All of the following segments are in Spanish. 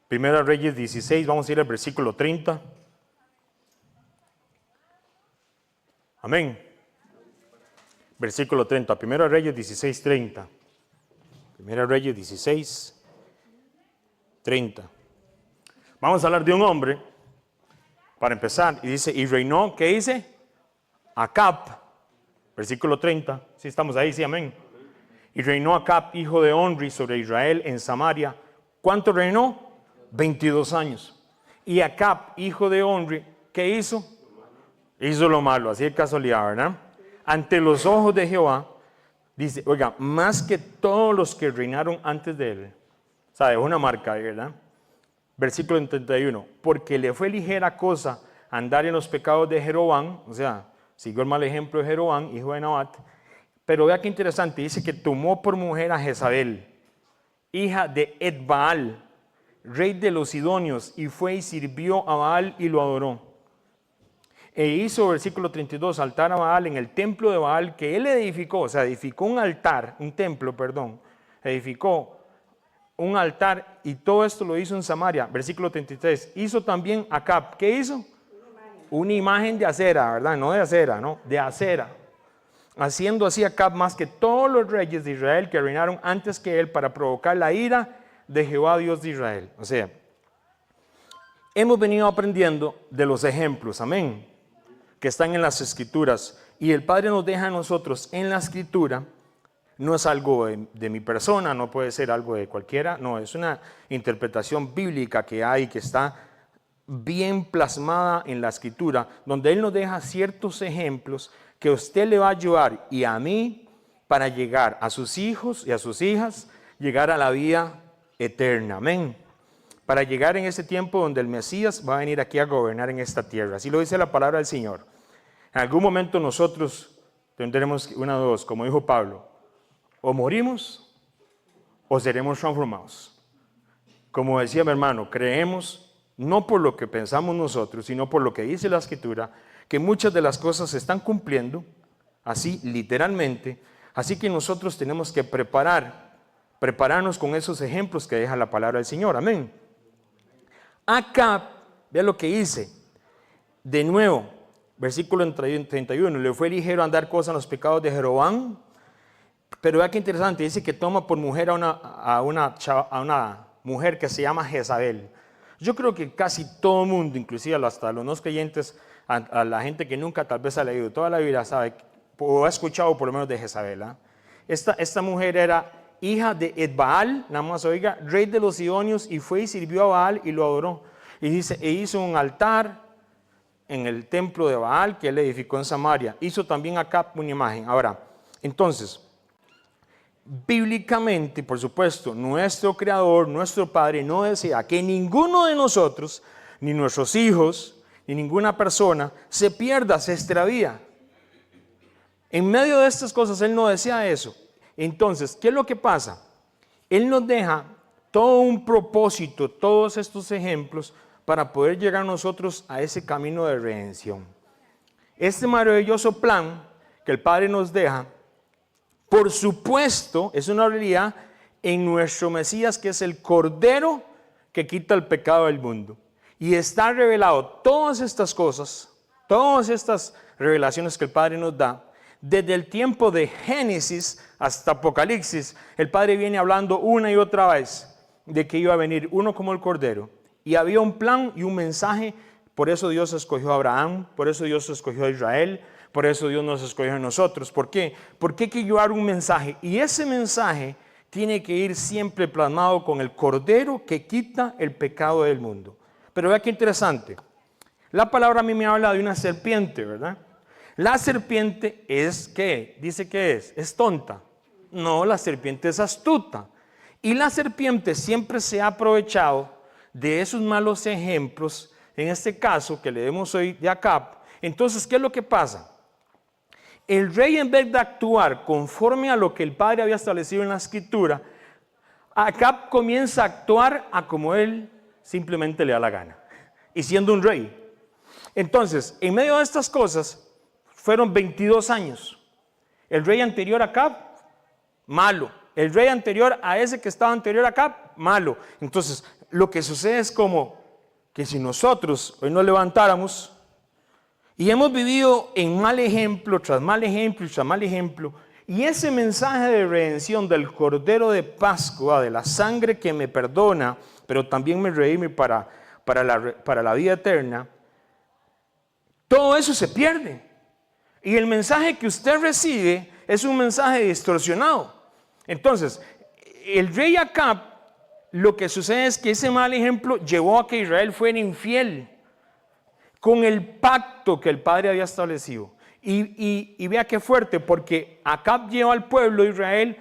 Primera Reyes 16, vamos a ir al versículo 30. Amén. Versículo 30, Primera Reyes 16, 30. Primera Reyes 16, 30. Vamos a hablar de un hombre, para empezar, y dice, y reinó, ¿qué dice? Acab, versículo 30, si estamos ahí, sí, amén. Y reinó Acab, hijo de Onri, sobre Israel en Samaria. ¿Cuánto reinó? 22 años. Y Acab, hijo de Onri, ¿qué hizo? Hizo lo malo, así de casualidad, ¿verdad? Ante los ojos de Jehová, dice, oiga, más que todos los que reinaron antes de él. ¿Sabe? Una marca, ¿verdad? Versículo 31. Porque le fue ligera cosa andar en los pecados de Jeroboam, o sea, siguió el mal ejemplo de Jeroboam, hijo de Nabat. Pero vea qué interesante, dice que tomó por mujer a Jezabel, hija de Etbaal, rey de los Sidonios, y fue y sirvió a Baal y lo adoró. E hizo, versículo 32, altar a Baal en el templo de Baal que él edificó, o sea, edificó un altar, un templo, perdón, edificó un altar y todo esto lo hizo en Samaria. Versículo 33, hizo también Acab, ¿qué hizo? Una imagen de acera, ¿verdad? No de acera, no, de acera. Haciendo así Acab más que todos los reyes de Israel que reinaron antes que él para provocar la ira de Jehová Dios de Israel. O sea, hemos venido aprendiendo de los ejemplos, amén, que están en las escrituras, y el Padre nos deja a nosotros en la escritura. No es algo de mi persona, no puede ser algo de cualquiera, no, es una interpretación bíblica que hay, que está bien plasmada en la escritura, donde Él nos deja ciertos ejemplos que usted le va a ayudar y a mí para llegar a sus hijos y a sus hijas, llegar a la vida eterna, amén. Para llegar en ese tiempo donde el Mesías va a venir aquí a gobernar en esta tierra. Así lo dice la palabra del Señor. En algún momento nosotros tendremos una de dos, como dijo Pablo, o morimos o seremos transformados. Como decía mi hermano, creemos no por lo que pensamos nosotros, sino por lo que dice la Escritura, que muchas de las cosas se están cumpliendo, así literalmente, así que nosotros tenemos que prepararnos con esos ejemplos que deja la palabra del Señor, amén. Acab, vea lo que dice, de nuevo, versículo 31, le fue ligero andar cosas en los pecados de Jeroboam, pero vea qué interesante, dice que toma por mujer a una mujer que se llama Jezabel. Yo creo que casi todo el mundo, inclusive hasta los no creyentes, a la gente que nunca tal vez ha leído toda la Biblia, sabe o ha escuchado por lo menos de Jezabel. Esta mujer era hija de Etbaal, nada más oiga, rey de los Sidonios, y fue y sirvió a Baal y lo adoró. Y dice, e hizo un altar en el templo de Baal que él edificó en Samaria. Hizo también Acab una imagen. Ahora, entonces, bíblicamente, por supuesto, nuestro Creador, nuestro Padre, no desea que ninguno de nosotros, ni nuestros hijos, ni ninguna persona se pierda, se extravía. En medio de estas cosas, Él no desea eso. Entonces, ¿qué es lo que pasa? Él nos deja todo un propósito, todos estos ejemplos, para poder llegar nosotros a ese camino de redención. Este maravilloso plan que el Padre nos deja, por supuesto, es una realidad en nuestro Mesías, que es el Cordero que quita el pecado del mundo. Y está revelado todas estas cosas, todas estas revelaciones que el Padre nos da, desde el tiempo de Génesis hasta Apocalipsis. El Padre viene hablando una y otra vez de que iba a venir uno como el Cordero. Y había un plan y un mensaje. Por eso Dios escogió a Abraham, por eso Dios escogió a Israel, por eso Dios nos escogió a nosotros. ¿Por qué? Porque hay que llevar un mensaje. Y ese mensaje tiene que ir siempre plasmado con el Cordero que quita el pecado del mundo. Pero vea qué interesante. La palabra a mí me habla de una serpiente, ¿verdad? La serpiente es, ¿qué? Dice que es tonta. No, la serpiente es astuta. Y la serpiente siempre se ha aprovechado de esos malos ejemplos, en este caso que leemos hoy de Acab. Entonces, ¿qué es lo que pasa? El rey, en vez de actuar conforme a lo que el Padre había establecido en la Escritura, Acab comienza a actuar a como él simplemente le da la gana, y siendo un rey. Entonces, en medio de estas cosas, fueron 22 años. El rey anterior a Acab, malo. El rey anterior a ese que estaba anterior a Acab, malo. Entonces, lo que sucede es como que si nosotros hoy nos levantáramos y hemos vivido en mal ejemplo, tras mal ejemplo y tras mal ejemplo, y ese mensaje de redención del Cordero de Pascua, de la sangre que me perdona, pero también me redime para la vida eterna, todo eso se pierde. Y el mensaje que usted recibe es un mensaje distorsionado. Entonces, el rey Acab, lo que sucede es que ese mal ejemplo llevó a que Israel fuera infiel con el pacto que el Padre había establecido. Y vea qué fuerte, porque Acab lleva al pueblo de Israel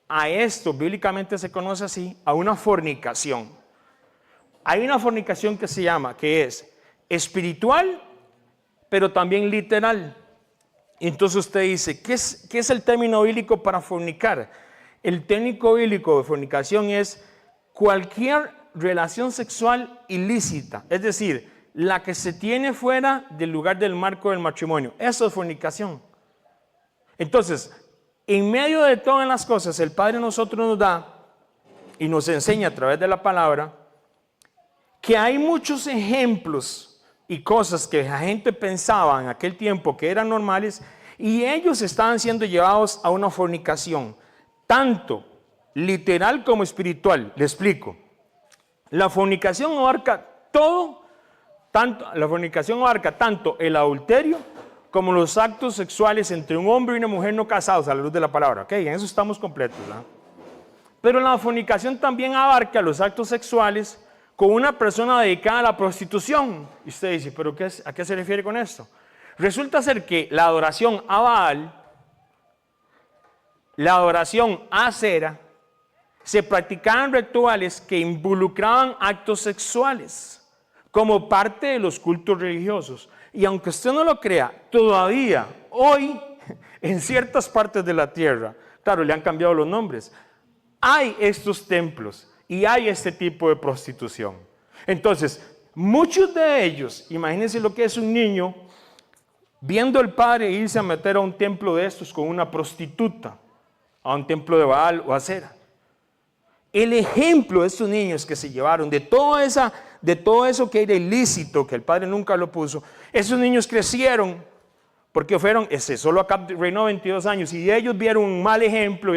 a esto, bíblicamente se conoce así, a una fornicación. Hay una fornicación que se llama, que es espiritual, pero también literal. Entonces usted dice, ¿qué es el término bíblico para fornicar? El término bíblico de fornicación es cualquier relación sexual ilícita, es decir, la que se tiene fuera del lugar del marco del matrimonio. Eso es fornicación. Entonces, en medio de todas las cosas, el Padre a nosotros nos da y nos enseña a través de la palabra que hay muchos ejemplos y cosas que la gente pensaba en aquel tiempo que eran normales y ellos estaban siendo llevados a una fornicación, tanto literal como espiritual. Le explico. La fornicación abarca todo, la fornicación abarca tanto el adulterio como los actos sexuales entre un hombre y una mujer no casados a la luz de la palabra. Ok, en eso estamos completos, ¿verdad? Pero la fornicación también abarca los actos sexuales con una persona dedicada a la prostitución. Y usted dice, ¿pero a qué se refiere con esto? Resulta ser que la adoración a Baal, la adoración a Acera, se practicaban rituales que involucraban actos sexuales como parte de los cultos religiosos. Y aunque usted no lo crea, todavía hoy en ciertas partes de la tierra, claro, le han cambiado los nombres, hay estos templos y hay este tipo de prostitución. Entonces, muchos de ellos, imagínense lo que es un niño viendo al padre irse a meter a un templo de estos con una prostituta, a un templo de Baal o Acera. El ejemplo de estos niños que se llevaron, de todo eso que era ilícito, que el padre nunca lo puso, esos niños crecieron porque fueron, solo acá reinó 22 años y ellos vieron un mal ejemplo,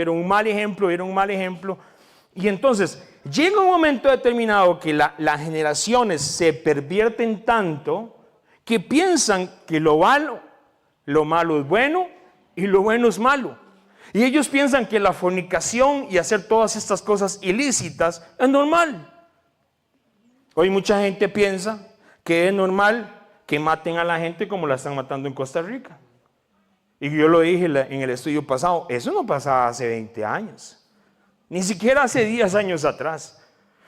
y entonces llega un momento determinado que las generaciones se pervierten tanto que piensan que lo malo es bueno y lo bueno es malo. Y ellos piensan que la fornicación y hacer todas estas cosas ilícitas es normal. Hoy mucha gente piensa que es normal que maten a la gente como la están matando en Costa Rica. Y yo lo dije en el estudio pasado, eso no pasaba hace 20 años. Ni siquiera hace 10 años atrás.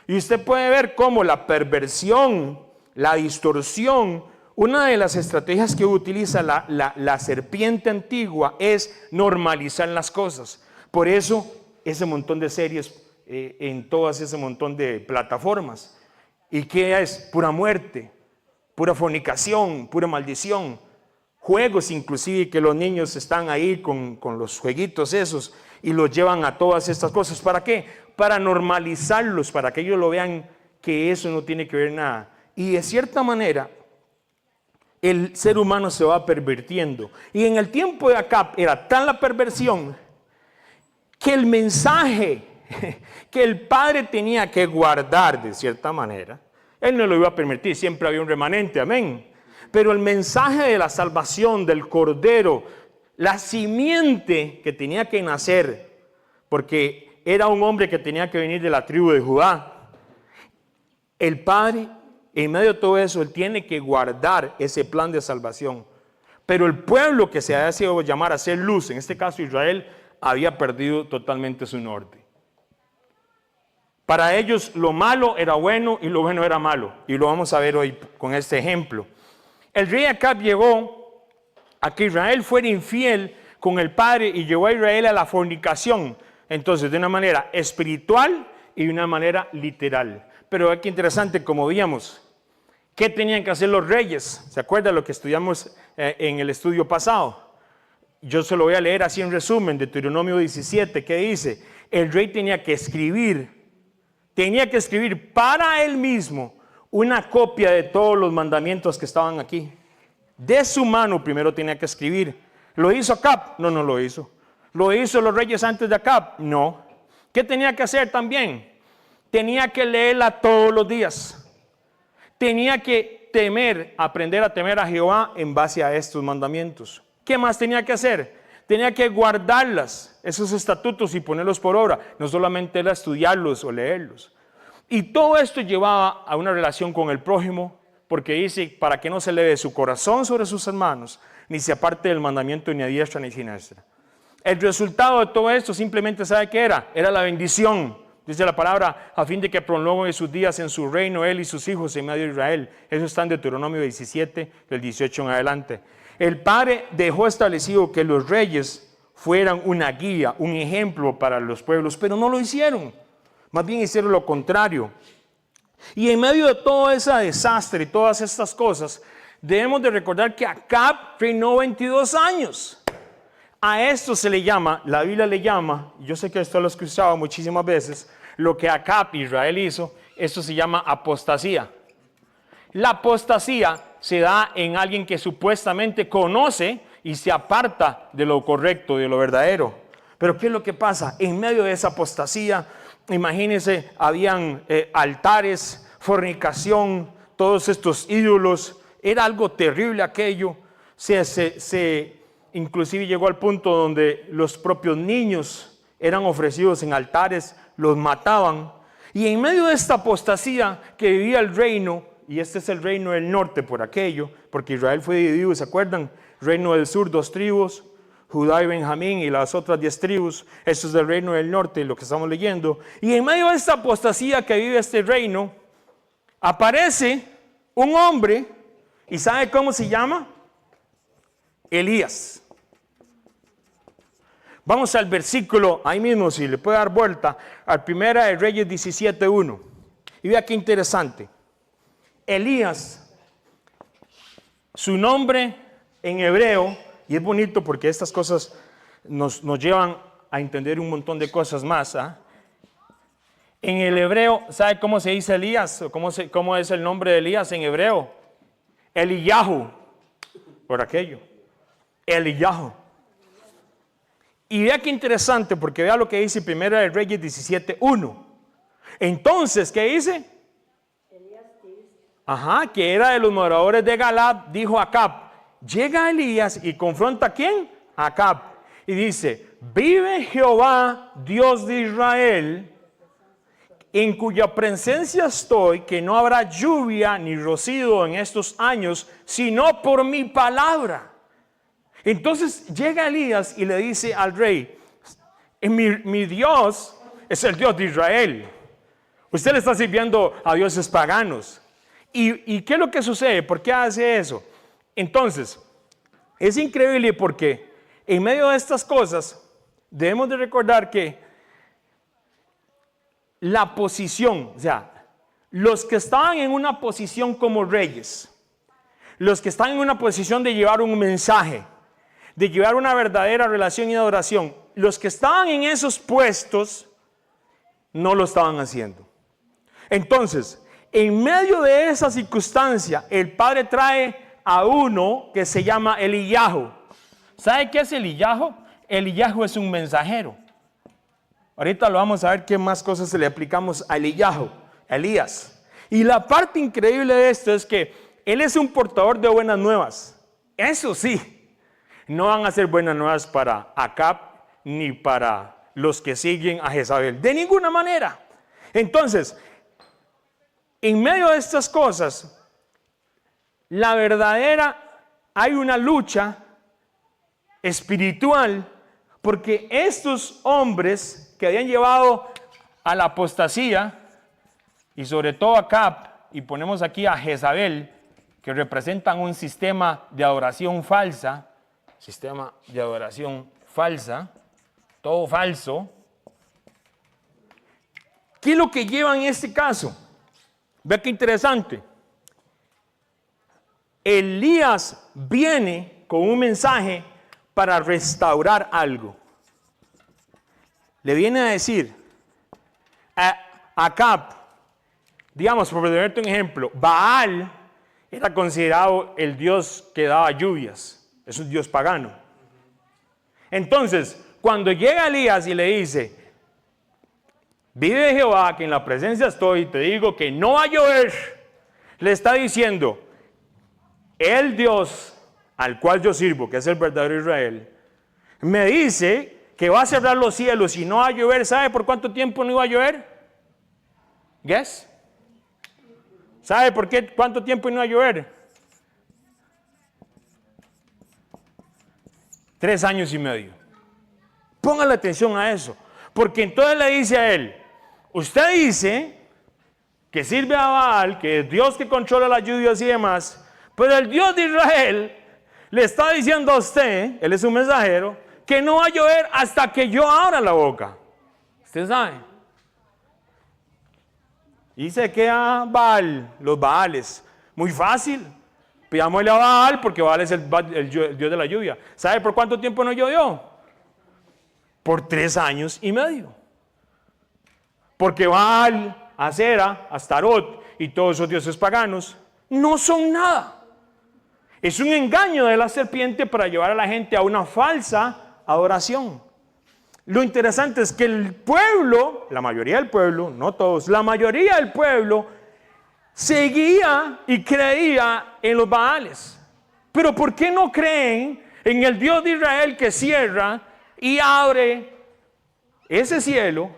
Y usted puede ver cómo la perversión, la distorsión, una de las estrategias que utiliza la serpiente antigua es normalizar las cosas. Por eso ese montón de series en todas ese montón de plataformas. ¿Y qué es? Pura muerte, pura fornicación, pura maldición. Juegos inclusive que los niños están ahí con los jueguitos esos y los llevan a todas estas cosas. ¿Para qué? Para normalizarlos, para que ellos lo vean que eso no tiene que ver nada. Y de cierta manera el ser humano se va pervirtiendo. Y en el tiempo de Acab era tan la perversión que el mensaje que el padre tenía que guardar de cierta manera, él no lo iba a permitir, siempre había un remanente, amén. Pero el mensaje de la salvación del Cordero, la simiente que tenía que nacer, porque era un hombre que tenía que venir de la tribu de Judá, el padre, en medio de todo eso, él tiene que guardar ese plan de salvación. Pero el pueblo que se había sido llamar a ser luz, en este caso Israel, había perdido totalmente su norte. Para ellos lo malo era bueno y lo bueno era malo. Y lo vamos a ver hoy con este ejemplo. El rey Acab llegó a que Israel fuera infiel con el padre y llevó a Israel a la fornicación. Entonces, de una manera espiritual y de una manera literal. Pero aquí interesante, como veíamos, ¿qué tenían que hacer los reyes? ¿Se acuerdan lo que estudiamos en el estudio pasado? Yo se lo voy a leer así en resumen, de Deuteronomio 17, que dice, el rey tenía que escribir tenía que escribir para él mismo una copia de todos los mandamientos que estaban aquí. De su mano primero tenía que escribir. ¿Lo hizo Acab? No, no lo hizo. ¿Lo hizo los reyes antes de Acab? No. ¿Qué tenía que hacer también? Tenía que leerla todos los días. Tenía que aprender a temer a Jehová en base a estos mandamientos. ¿Qué más tenía que hacer? Tenía que guardarlas, esos estatutos, y ponerlos por obra. No solamente era estudiarlos o leerlos. Y todo esto llevaba a una relación con el prójimo, porque dice, para que no se eleve su corazón sobre sus hermanos, ni se aparte del mandamiento ni a diestra ni siniestra. El resultado de todo esto simplemente, ¿sabe qué era? Era la bendición. Dice la palabra, a fin de que prolonguen sus días en su reino, él y sus hijos en medio de Israel. Eso está en Deuteronomio 17, del 18 en adelante. El Padre dejó establecido que los reyes fueran una guía, un ejemplo para los pueblos, pero no lo hicieron. Más bien hicieron lo contrario. Y en medio de todo ese desastre y todas estas cosas, debemos de recordar que Acab reinó 22 años. A esto se le llama, la Biblia le llama, yo sé que esto lo he escuchado muchísimas veces, lo que Acab, Israel hizo, esto se llama apostasía. La apostasía se da en alguien que supuestamente conoce y se aparta de lo correcto, de lo verdadero. Pero ¿qué es lo que pasa? En medio de esa apostasía, imagínense, habían altares, fornicación, todos estos ídolos. Era algo terrible aquello. Inclusive llegó al punto donde los propios niños eran ofrecidos en altares, los mataban. Y en medio de esta apostasía que vivía el reino, y este es el reino del norte por aquello, porque Israel fue dividido, ¿se acuerdan? Reino del sur, 2 tribus, Judá y Benjamín, y las otras 10 tribus. Esto es del reino del norte, lo que estamos leyendo. Y en medio de esta apostasía que vive este reino, aparece un hombre, ¿y sabe cómo se llama? Elías. Vamos al versículo, ahí mismo, si le puede dar vuelta, al 1 de Reyes 17:1. Y vea qué interesante. Elías, su nombre en hebreo, y es bonito porque estas cosas nos llevan a entender un montón de cosas más. En el hebreo, ¿sabe cómo se dice Elías? ¿Cómo es el nombre de Elías en hebreo? Eliyahu, por aquello. Eliyahu. Y vea qué interesante, porque vea lo que dice 1 de Reyes 17:1. Entonces, ¿qué dice? Que era de los moradores de Galad, dijo Acab. Llega Elías y confronta ¿a quién? A Acab. Y dice, vive Jehová, Dios de Israel, en cuya presencia estoy, que no habrá lluvia ni rocío en estos años, sino por mi palabra. Entonces llega Elías y le dice al rey, mi Dios es el Dios de Israel. Usted le está sirviendo a dioses paganos. ¿Y qué es lo que sucede? ¿Por qué hace eso? Entonces, es increíble porque en medio de estas cosas debemos de recordar que la posición, o sea, los que estaban en una posición como reyes, los que están en una posición de llevar un mensaje, de llevar una verdadera relación y adoración, los que estaban en esos puestos no lo estaban haciendo. Entonces, en medio de esa circunstancia, el Padre trae a uno que se llama Eliyahu. ¿Sabe qué es Eliyahu? Eliyahu es un mensajero. Ahorita lo vamos a ver qué más cosas se le aplicamos a Eliyahu, Elías. Y la parte increíble de esto es que él es un portador de buenas nuevas. Eso sí, no van a ser buenas nuevas para Acab ni para los que siguen a Jezabel. De ninguna manera. Entonces, en medio de estas cosas, hay una lucha espiritual, porque estos hombres que habían llevado a la apostasía, y sobre todo a Acab, y ponemos aquí a Jezabel, que representan un sistema de adoración falsa, todo falso. ¿Qué es lo que lleva en este caso? Ve qué interesante. Elías viene con un mensaje para restaurar algo. Le viene a decir, Acab, digamos, por ponerte un ejemplo, Baal era considerado el dios que daba lluvias. Es un dios pagano. Entonces, cuando llega Elías y le dice, vive Jehová, que en la presencia estoy, te digo que no va a llover, le está diciendo, el Dios al cual yo sirvo, que es el verdadero Israel, me dice que va a cerrar los cielos y no va a llover. ¿Sabe por cuánto tiempo no iba a llover? ¿Guess? ¿Sabe por qué? ¿Cuánto tiempo no iba a llover? 3 años y medio. Póngale atención a eso. Porque entonces le dice a él, usted dice que sirve a Baal, que es Dios que controla las lluvias y demás, pero el Dios de Israel le está diciendo a usted, él es un mensajero, que no va a llover hasta que yo abra la boca. Usted sabe. Y se queda Baal, los Baales. Muy fácil. Pidámosle a Baal porque Baal es el Dios de la lluvia. ¿Sabe por cuánto tiempo no llovió? Por 3 años y medio. Porque Baal, Acera, Astarot y todos esos dioses paganos no son nada. Es un engaño de la serpiente para llevar a la gente a una falsa adoración. Lo interesante es que el pueblo, la mayoría del pueblo, no todos, la mayoría del pueblo seguía y creía en los Baales. Pero ¿por qué no creen en el Dios de Israel que cierra y abre ese cielo?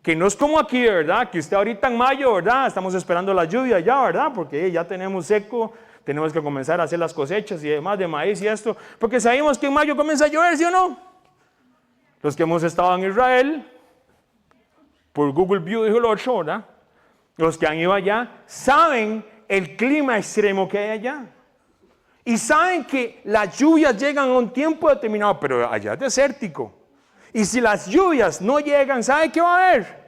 Que no es como aquí, ¿verdad? Que usted ahorita en mayo, ¿verdad? Estamos esperando la lluvia ya, ¿verdad? Porque ya tenemos seco, tenemos que comenzar a hacer las cosechas y demás de maíz y esto. Porque sabemos que en mayo comienza a llover, ¿sí o no? Los que hemos estado en Israel, por Google View dijo el otro, ¿verdad? Los que han ido allá, saben el clima extremo que hay allá. Y saben que las lluvias llegan a un tiempo determinado, pero allá es desértico. Y si las lluvias no llegan, ¿sabe qué va a haber?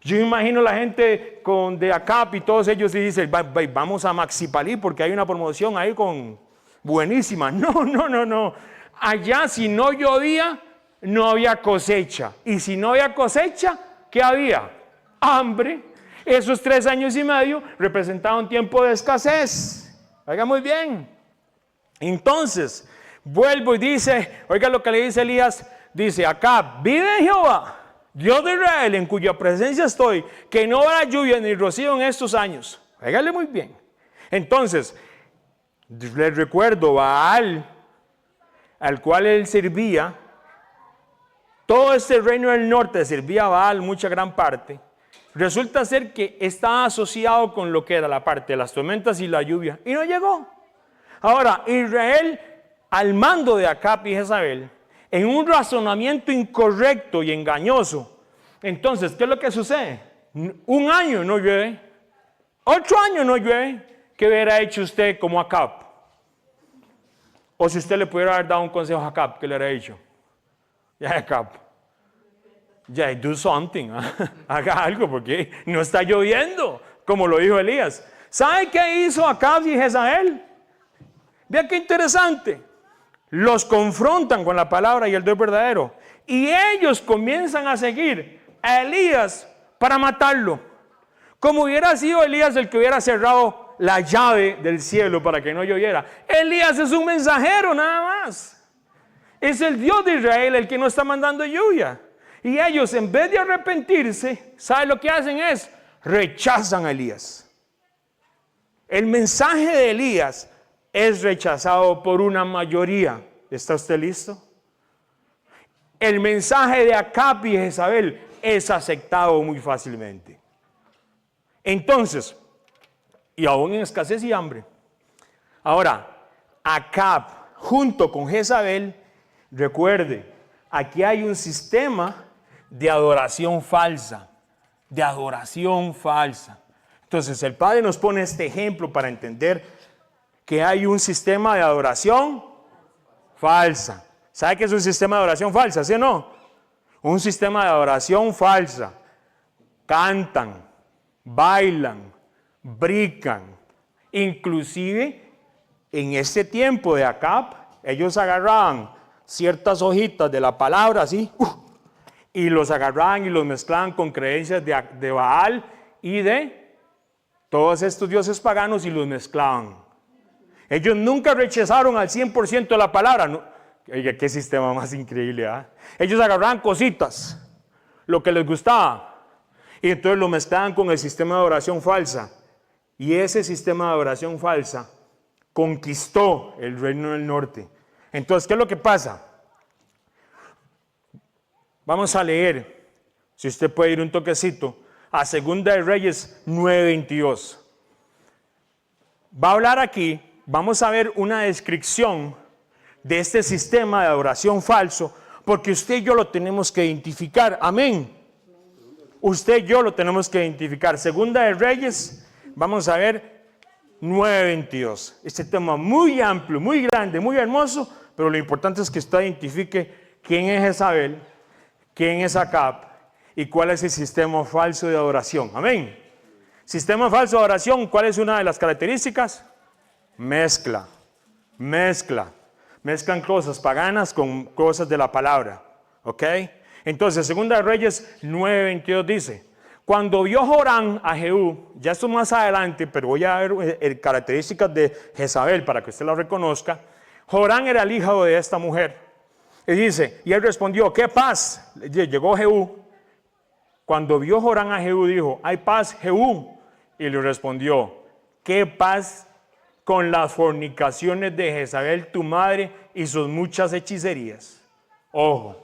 Yo imagino la gente de Acab y todos ellos y dicen, vamos a Maxipalí porque hay una promoción ahí con buenísima. No. Allá si no llovía, no había cosecha. Y si no había cosecha, ¿qué había? Hambre. Esos 3 años y medio representaban un tiempo de escasez. Oiga muy bien. Entonces, vuelvo y dice, oiga lo que le dice Elías, dice, Acab, vive Jehová, Dios de Israel, en cuya presencia estoy, que no habrá lluvia ni rocío en estos años. Óigale muy bien. Entonces, les recuerdo, Baal, al cual él servía, todo este reino del norte servía a Baal, mucha gran parte. Resulta ser que estaba asociado con lo que era la parte de las tormentas y la lluvia, y no llegó. Ahora, Israel, al mando de Acab y Jezabel, en un razonamiento incorrecto y engañoso, entonces, ¿qué es lo que sucede? 1 año no llueve, 8 años no llueve. ¿Qué hubiera hecho usted como Acab? O si usted le pudiera haber dado un consejo a Acab, ¿qué le hubiera dicho? Ya, Acab, ya, do something, haga algo porque no está lloviendo, como lo dijo Elías. ¿Sabe qué hizo Acab y Jezabel? Vea qué interesante. Los confrontan con la palabra y el Dios verdadero. Y ellos comienzan a seguir a Elías para matarlo. Como hubiera sido Elías el que hubiera cerrado la llave del cielo para que no lloviera. Elías es un mensajero nada más. Es el Dios de Israel el que no está mandando lluvia. Y ellos, en vez de arrepentirse, ¿sabe lo que hacen? Es rechazan a Elías. El mensaje de Elías es rechazado por una mayoría. ¿Está usted listo? El mensaje de Acab y Jezabel es aceptado muy fácilmente. Entonces, y aún en escasez y hambre. Ahora, Acab junto con Jezabel, recuerde, aquí hay un sistema de adoración falsa. De adoración falsa. Entonces, el Padre nos pone este ejemplo para entender que hay un sistema de adoración falsa. ¿Sabe qué es un sistema de adoración falsa? ¿Sí o no? Un sistema de adoración falsa. Cantan, bailan, brincan. Inclusive, en este tiempo de Acab, ellos agarraban ciertas hojitas de la palabra así, y los agarraban y los mezclaban con creencias de Baal y de todos estos dioses paganos y los mezclaban. Ellos nunca rechazaron al 100% la palabra. No, oiga, qué sistema más increíble, ¿eh? Ellos agarraban cositas, lo que les gustaba, y entonces lo mezclaban con el sistema de adoración falsa. Y ese sistema de adoración falsa conquistó el reino del norte. Entonces, ¿qué es lo que pasa? Vamos a leer, si usted puede ir un toquecito, a 2 de Reyes 9:22. Va a hablar aquí, vamos a ver una descripción de este sistema de adoración falso, porque usted y yo lo tenemos que identificar. Amén. Usted y yo lo tenemos que identificar. 2 de Reyes, vamos a ver 9:22. Este tema muy amplio, muy grande, muy hermoso, pero lo importante es que usted identifique quién es Jezabel, quién es Acab y cuál es el sistema falso de adoración. Amén. Sistema falso de adoración, ¿cuál es una de las características? Mezcla. Mezclan cosas paganas con cosas de la palabra. ¿Ok? Entonces, 2 de Reyes 9:22 dice: cuando vio Joram a Jehú, ya esto más adelante, pero voy a ver características de Jezabel para que usted la reconozca. Joram era el hijo de esta mujer. Y dice, y él respondió, ¿qué paz? Llegó Jehú. Cuando vio Joram a Jehú, dijo, ¿hay paz, Jehú? Y le respondió, ¿qué paz con las fornicaciones de Jezabel, tu madre, y sus muchas hechicerías? Ojo,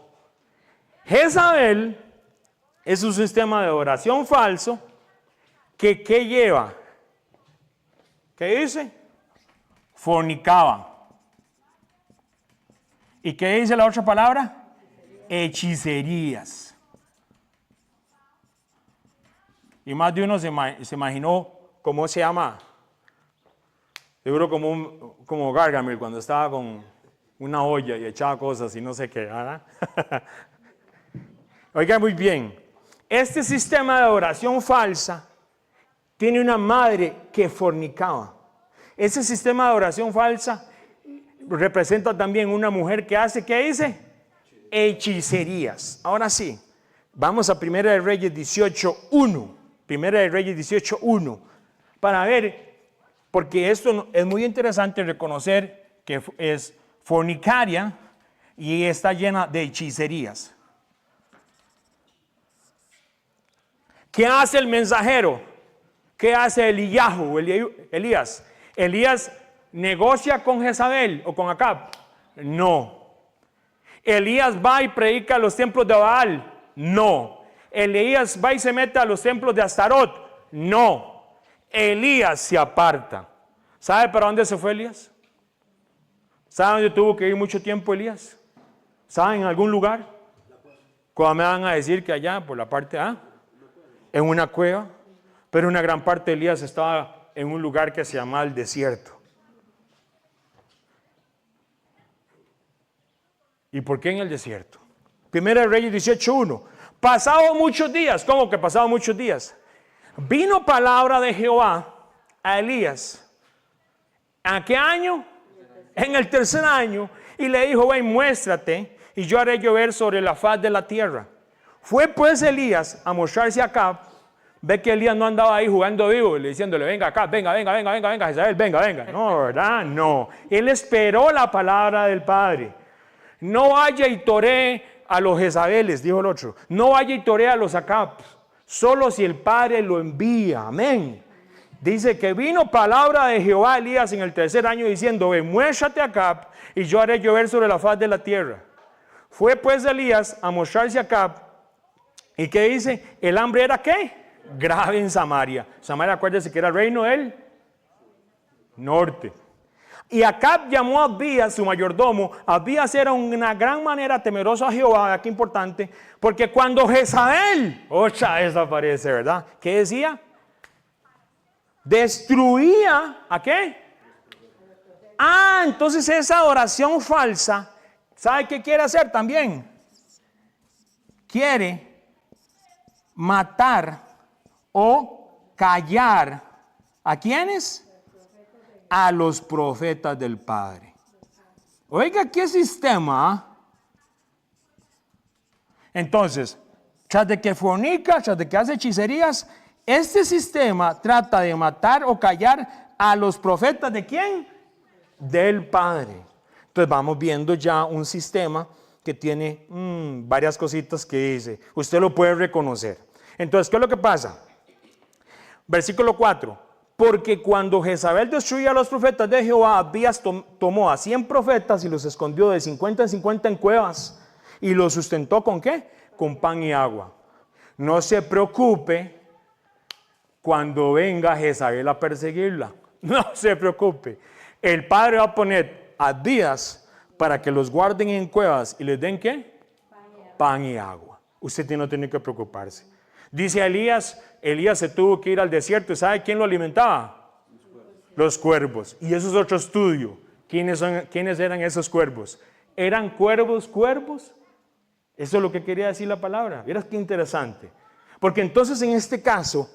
Jezabel es un sistema de adoración falso que ¿qué lleva? ¿Qué dice? Fornicaba. ¿Y qué dice la otra palabra? Hechicerías. Y más de uno se imaginó cómo se llama. Seguro como Gargamel cuando estaba con una olla y echaba cosas y no sé qué. ¿Verdad? Oiga muy bien. Este sistema de adoración falsa tiene una madre que fornicaba. Ese sistema de adoración falsa representa también una mujer que hace, ¿qué dice? Hechicerías. Ahora sí, vamos a 1 de Reyes 18:1. 1 de Reyes 18:1. Para ver, porque esto es muy interesante reconocer que es fornicaria y está llena de hechicerías. ¿Qué hace el mensajero? ¿Qué hace Elías? ¿Elías negocia con Jezabel o con Acab? No. ¿Elías va y predica a los templos de Baal? No. ¿Elías va y se mete a los templos de Astarot? No. Elías se aparta. ¿Sabe para dónde se fue Elías? ¿Sabe dónde tuvo que ir mucho tiempo Elías? ¿Sabe en algún lugar? ¿Cómo me van a decir que allá por la parte A? En una cueva, pero una gran parte de Elías estaba en un lugar que se llama el desierto. ¿Y por qué en el desierto? 1 de Reyes 18:1. Pasado muchos días, ¿cómo que pasado muchos días? Vino palabra de Jehová a Elías. ¿A qué año? En el 3er año. Y le dijo, ven, muéstrate, y yo haré llover sobre la faz de la tierra. Fue pues Elías a mostrarse a Acab. Ve que Elías no andaba ahí jugando vivo, diciéndole, venga acá, venga, Jezabel, venga. No, ¿verdad? No. Él esperó la palabra del Padre. No vaya y toree a los Jezabeles, dijo el otro. No vaya y toree a los Acab. Solo si el Padre lo envía. Amén. Dice que vino palabra de Jehová a Elías en el 3er año diciendo, ven, muéstrate a Acab y yo haré llover sobre la faz de la tierra. Fue pues Elías a mostrarse a Acab. ¿Y qué dice? ¿El hambre era qué? Grave en Samaria. Samaria, acuérdese que era el reino del norte. Y Acab llamó a Abías, su mayordomo. Abías era una gran manera temeroso a Jehová, qué importante, porque cuando Jezabel, otra vez aparece, ¿verdad? ¿Qué decía? Destruía, ¿a qué? Entonces esa adoración falsa, ¿sabe qué quiere hacer también? Quiere matar o callar ¿a quiénes? A los profetas del Padre. Oiga, ¿qué sistema? Entonces, tras de que fornica, tras de que hace hechicerías, Este sistema trata de matar o callar a los profetas ¿de quién? Del Padre. Entonces vamos viendo ya un sistema que tiene varias cositas que dice. Usted lo puede reconocer. Entonces, ¿qué es lo que pasa? Versículo 4. Porque cuando Jezabel destruyó a los profetas de Jehová, Abías tomó a 100 profetas y los escondió de 50 en 50 en cuevas. ¿Y los sustentó con qué? Con pan y agua. No se preocupe cuando venga Jezabel a perseguirla. No se preocupe. El Padre va a poner a Abías para que los guarden en cuevas y les den ¿qué? Pan y agua. Usted no tiene que preocuparse. Dice Elías se tuvo que ir al desierto. ¿Y sabe quién lo alimentaba? Los cuervos. Y eso es otro estudio. ¿Quiénes eran esos cuervos? ¿Eran cuervos? Eso es lo que quería decir la palabra. Mira qué interesante. Porque entonces en este caso,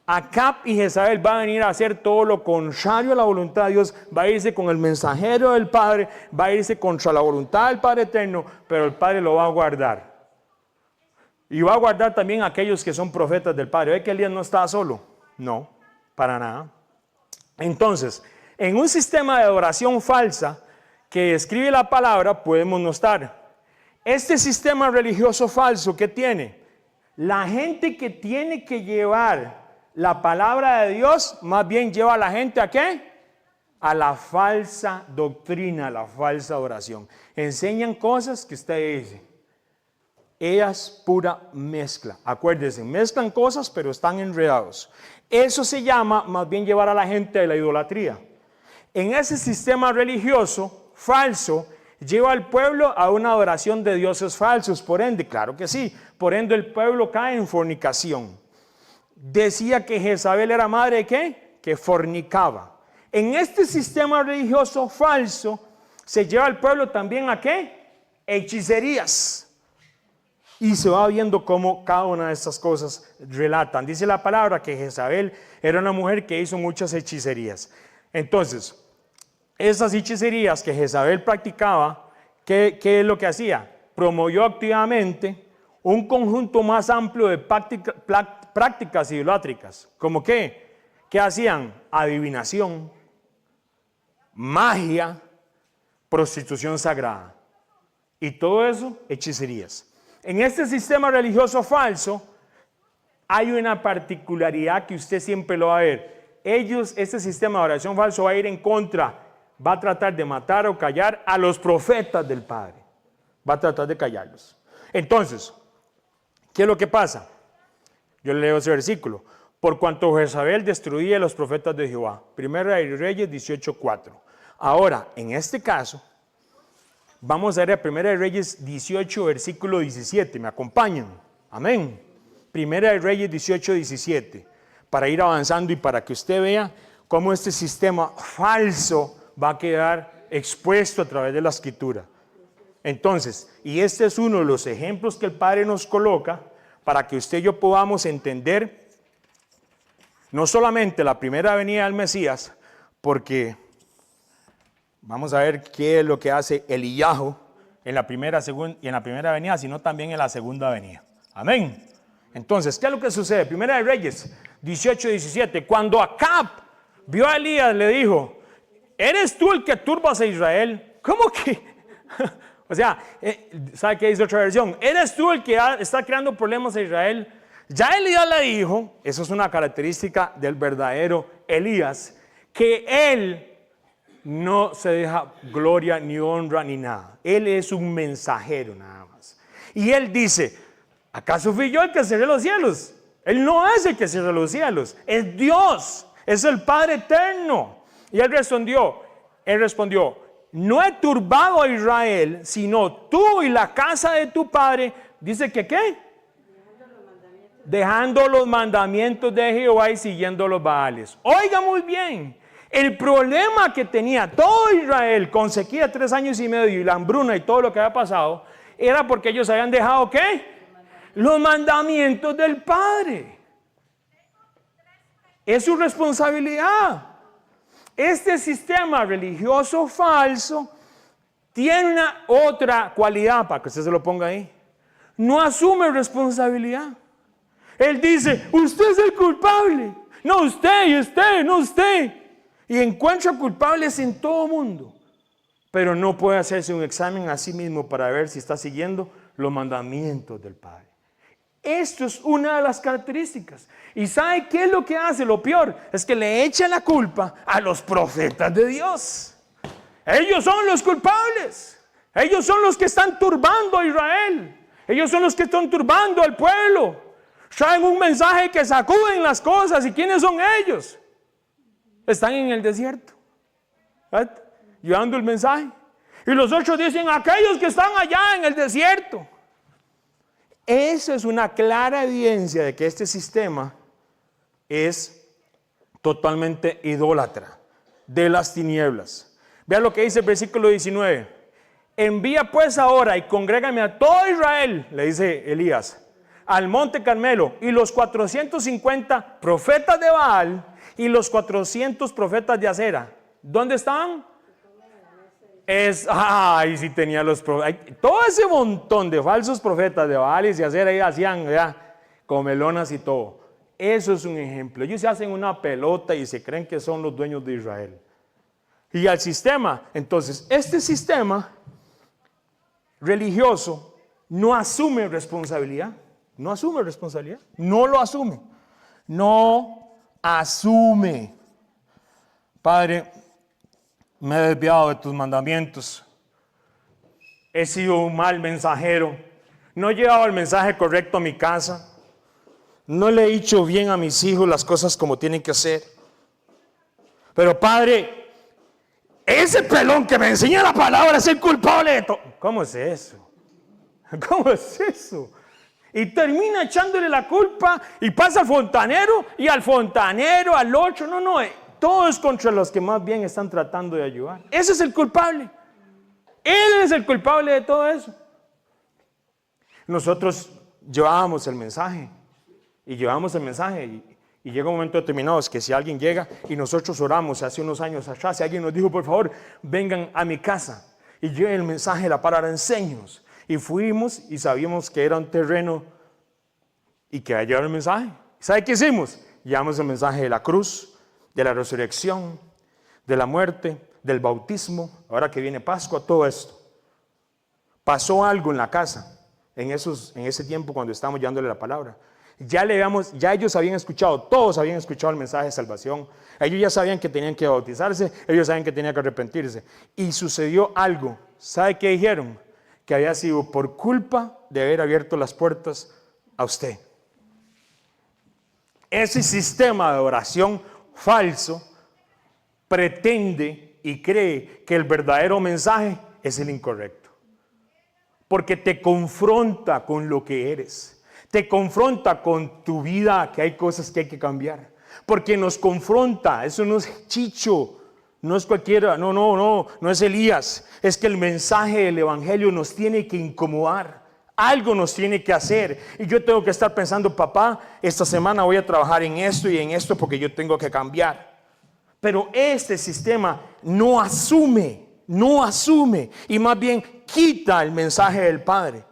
Acab y Jezabel van a venir a hacer todo lo contrario a la voluntad de Dios. Va a irse con el mensajero del Padre, va a irse contra la voluntad del Padre eterno, pero el Padre lo va a guardar. Y va a guardar también a aquellos que son profetas del Padre. ¿Ve que Elías no estaba solo? No, para nada. Entonces, en un sistema de adoración falsa que describe la palabra, podemos notar este sistema religioso falso que tiene la gente que tiene que llevar la palabra de Dios, más bien lleva a la gente ¿a qué? A la falsa doctrina, a la falsa adoración. Enseñan cosas que usted dice, ellas pura mezcla. Acuérdense, mezclan cosas pero están enredados. Eso se llama más bien llevar a la gente a la idolatría. En ese sistema religioso falso, lleva al pueblo a una adoración de dioses falsos. Por ende, claro que sí, por ende el pueblo cae en fornicación. Decía que Jezabel era madre de ¿qué? Que fornicaba. En este sistema religioso falso se lleva al pueblo también a ¿qué? Hechicerías. Y se va viendo cómo cada una de estas cosas relatan. Dice la palabra que Jezabel era una mujer que hizo muchas hechicerías. Entonces, esas hechicerías que Jezabel practicaba, ¿qué es lo que hacía? Promovió activamente un conjunto más amplio de prácticas idolátricas. ¿Cómo qué? ¿Qué hacían? Adivinación, magia, prostitución sagrada. Y todo eso, hechicerías. En este sistema religioso falso, hay una particularidad que usted siempre lo va a ver. Este sistema de oración falso va a ir en contra, va a tratar de matar o callar a los profetas del Padre. Va a tratar de callarlos. Entonces, ¿qué es lo que pasa? Yo le leo ese versículo. Por cuanto Jezabel destruía a los profetas de Jehová. Primera de Reyes 18:4. Ahora, en este caso, vamos a ver a Primera de Reyes 18, versículo 17. ¿Me acompañan? Amén. Primera de Reyes 18, 17. Para ir avanzando y para que usted vea cómo este sistema falso va a quedar expuesto a través de la Escritura. Entonces, y este es uno de los ejemplos que el Padre nos coloca para que usted y yo podamos entender no solamente la primera venida del Mesías, porque vamos a ver qué es lo que hace Eliyahu en la primera venida, sino también en la segunda venida. Amén. Entonces, ¿qué es lo que sucede? Primera de Reyes 18, 17. Cuando Acab vio a Elías, le dijo: ¿eres tú el que turbas a Israel? ¿Cómo que? O sea, ¿sabe qué dice otra versión? ¿Eres tú el que está creando problemas a Israel? Ya Elías le dijo, eso es una característica del verdadero Elías, que él no se deja gloria ni honra ni nada. Él es un mensajero nada más. Y él dice: ¿acaso fui yo el que cerré los cielos? Él no es el que cierra los cielos, es Dios, es el Padre eterno. Y él respondió: no he turbado a Israel, sino tú y la casa de tu padre. Dice que ¿qué? Dejando los mandamientos de Jehová y siguiendo los Baales. Oiga muy bien, el problema que tenía todo Israel con sequía 3 años y medio y la hambruna y todo lo que había pasado, era porque ellos habían dejado ¿qué? Los mandamientos del Padre. Es su responsabilidad. Este sistema religioso falso tiene una otra cualidad, para que usted se lo ponga ahí. No asume responsabilidad. Él dice, usted es el culpable. No usted, y usted, no usted. Y encuentra culpables en todo mundo. Pero no puede hacerse un examen a sí mismo para ver si está siguiendo los mandamientos del Padre. Esto es una de las características. ¿Y sabe qué es lo que hace? Lo peor es que le echa la culpa a los profetas de Dios. Ellos son los culpables. Ellos son los que están turbando a Israel. Ellos son los que están turbando al pueblo. Traen un mensaje que sacuden las cosas. ¿Y quiénes son ellos? Están en el desierto, ¿verdad? Llevando el mensaje. Y los otros dicen, aquellos que están allá en el desierto. Esa es una clara evidencia de que este sistema es totalmente idólatra, de las tinieblas. Vean lo que dice el versículo 19. Envía pues ahora y congrégame a todo Israel, le dice Elías, al monte Carmelo, y los 450 profetas de Baal y los 400 profetas de Acera. ¿Dónde estaban? Sí tenía los profetas. Todo ese montón de falsos profetas de Baal y de Acera ahí hacían comelonas y todo. Eso es un ejemplo. Ellos se hacen una pelota y se creen que son los dueños de Israel. Y al sistema, entonces, este sistema religioso no asume responsabilidad. No asume responsabilidad. No lo asume. No asume. Padre, me he desviado de tus mandamientos. He sido un mal mensajero. No he llevado el mensaje correcto a mi casa. No le he dicho bien a mis hijos las cosas como tienen que hacer. Pero Padre, ese pelón que me enseña la palabra es el culpable de todo. ¿Cómo es eso? ¿Cómo es eso? Y termina echándole la culpa y pasa al fontanero y al fontanero, al otro. No, todo es contra los que más bien están tratando de ayudar. Ese es el culpable. Él es el culpable de todo eso. Nosotros llevábamos el mensaje y llega un momento determinado, es que si alguien llega y nosotros oramos hace unos años atrás, si alguien nos dijo, por favor, vengan a mi casa y lleven el mensaje de la palabra, enséñenos. Y fuimos y sabíamos que era un terreno y que iba a llevar el mensaje. ¿Sabe qué hicimos? Llevamos el mensaje de la cruz, de la resurrección, de la muerte, del bautismo, ahora que viene Pascua, todo esto. Pasó algo en la casa, en ese tiempo cuando estábamos llevándole la palabra. Ya ellos habían escuchado, todos habían escuchado el mensaje de salvación. Ellos ya sabían que tenían que bautizarse, ellos sabían que tenían que arrepentirse. Y sucedió algo. ¿Sabe qué dijeron? Que había sido por culpa de haber abierto las puertas a usted. Ese sistema de oración falso pretende y cree que el verdadero mensaje es el incorrecto. Porque te confronta con lo que eres. Te confronta con tu vida, que hay cosas que hay que cambiar. Porque nos confronta, eso no es Chicho, no es cualquiera, no es Elías. Es que el mensaje del evangelio nos tiene que incomodar. Algo nos tiene que hacer. Y yo tengo que estar pensando, papá, esta semana voy a trabajar en esto y en esto porque yo tengo que cambiar. Pero este sistema no asume y más bien quita el mensaje del Padre.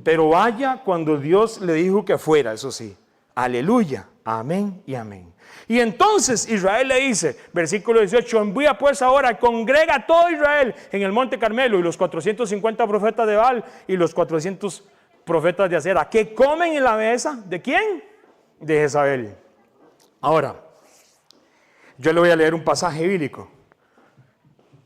Pero vaya cuando Dios le dijo que fuera, eso sí. Aleluya, amén y amén. Y entonces Israel le dice, versículo 18, envía pues ahora, congrega a todo Israel en el monte Carmelo y los 450 profetas de Baal y los 400 profetas de Acera, que comen en la mesa, ¿de quién? De Jezabel. Ahora, yo le voy a leer un pasaje bíblico.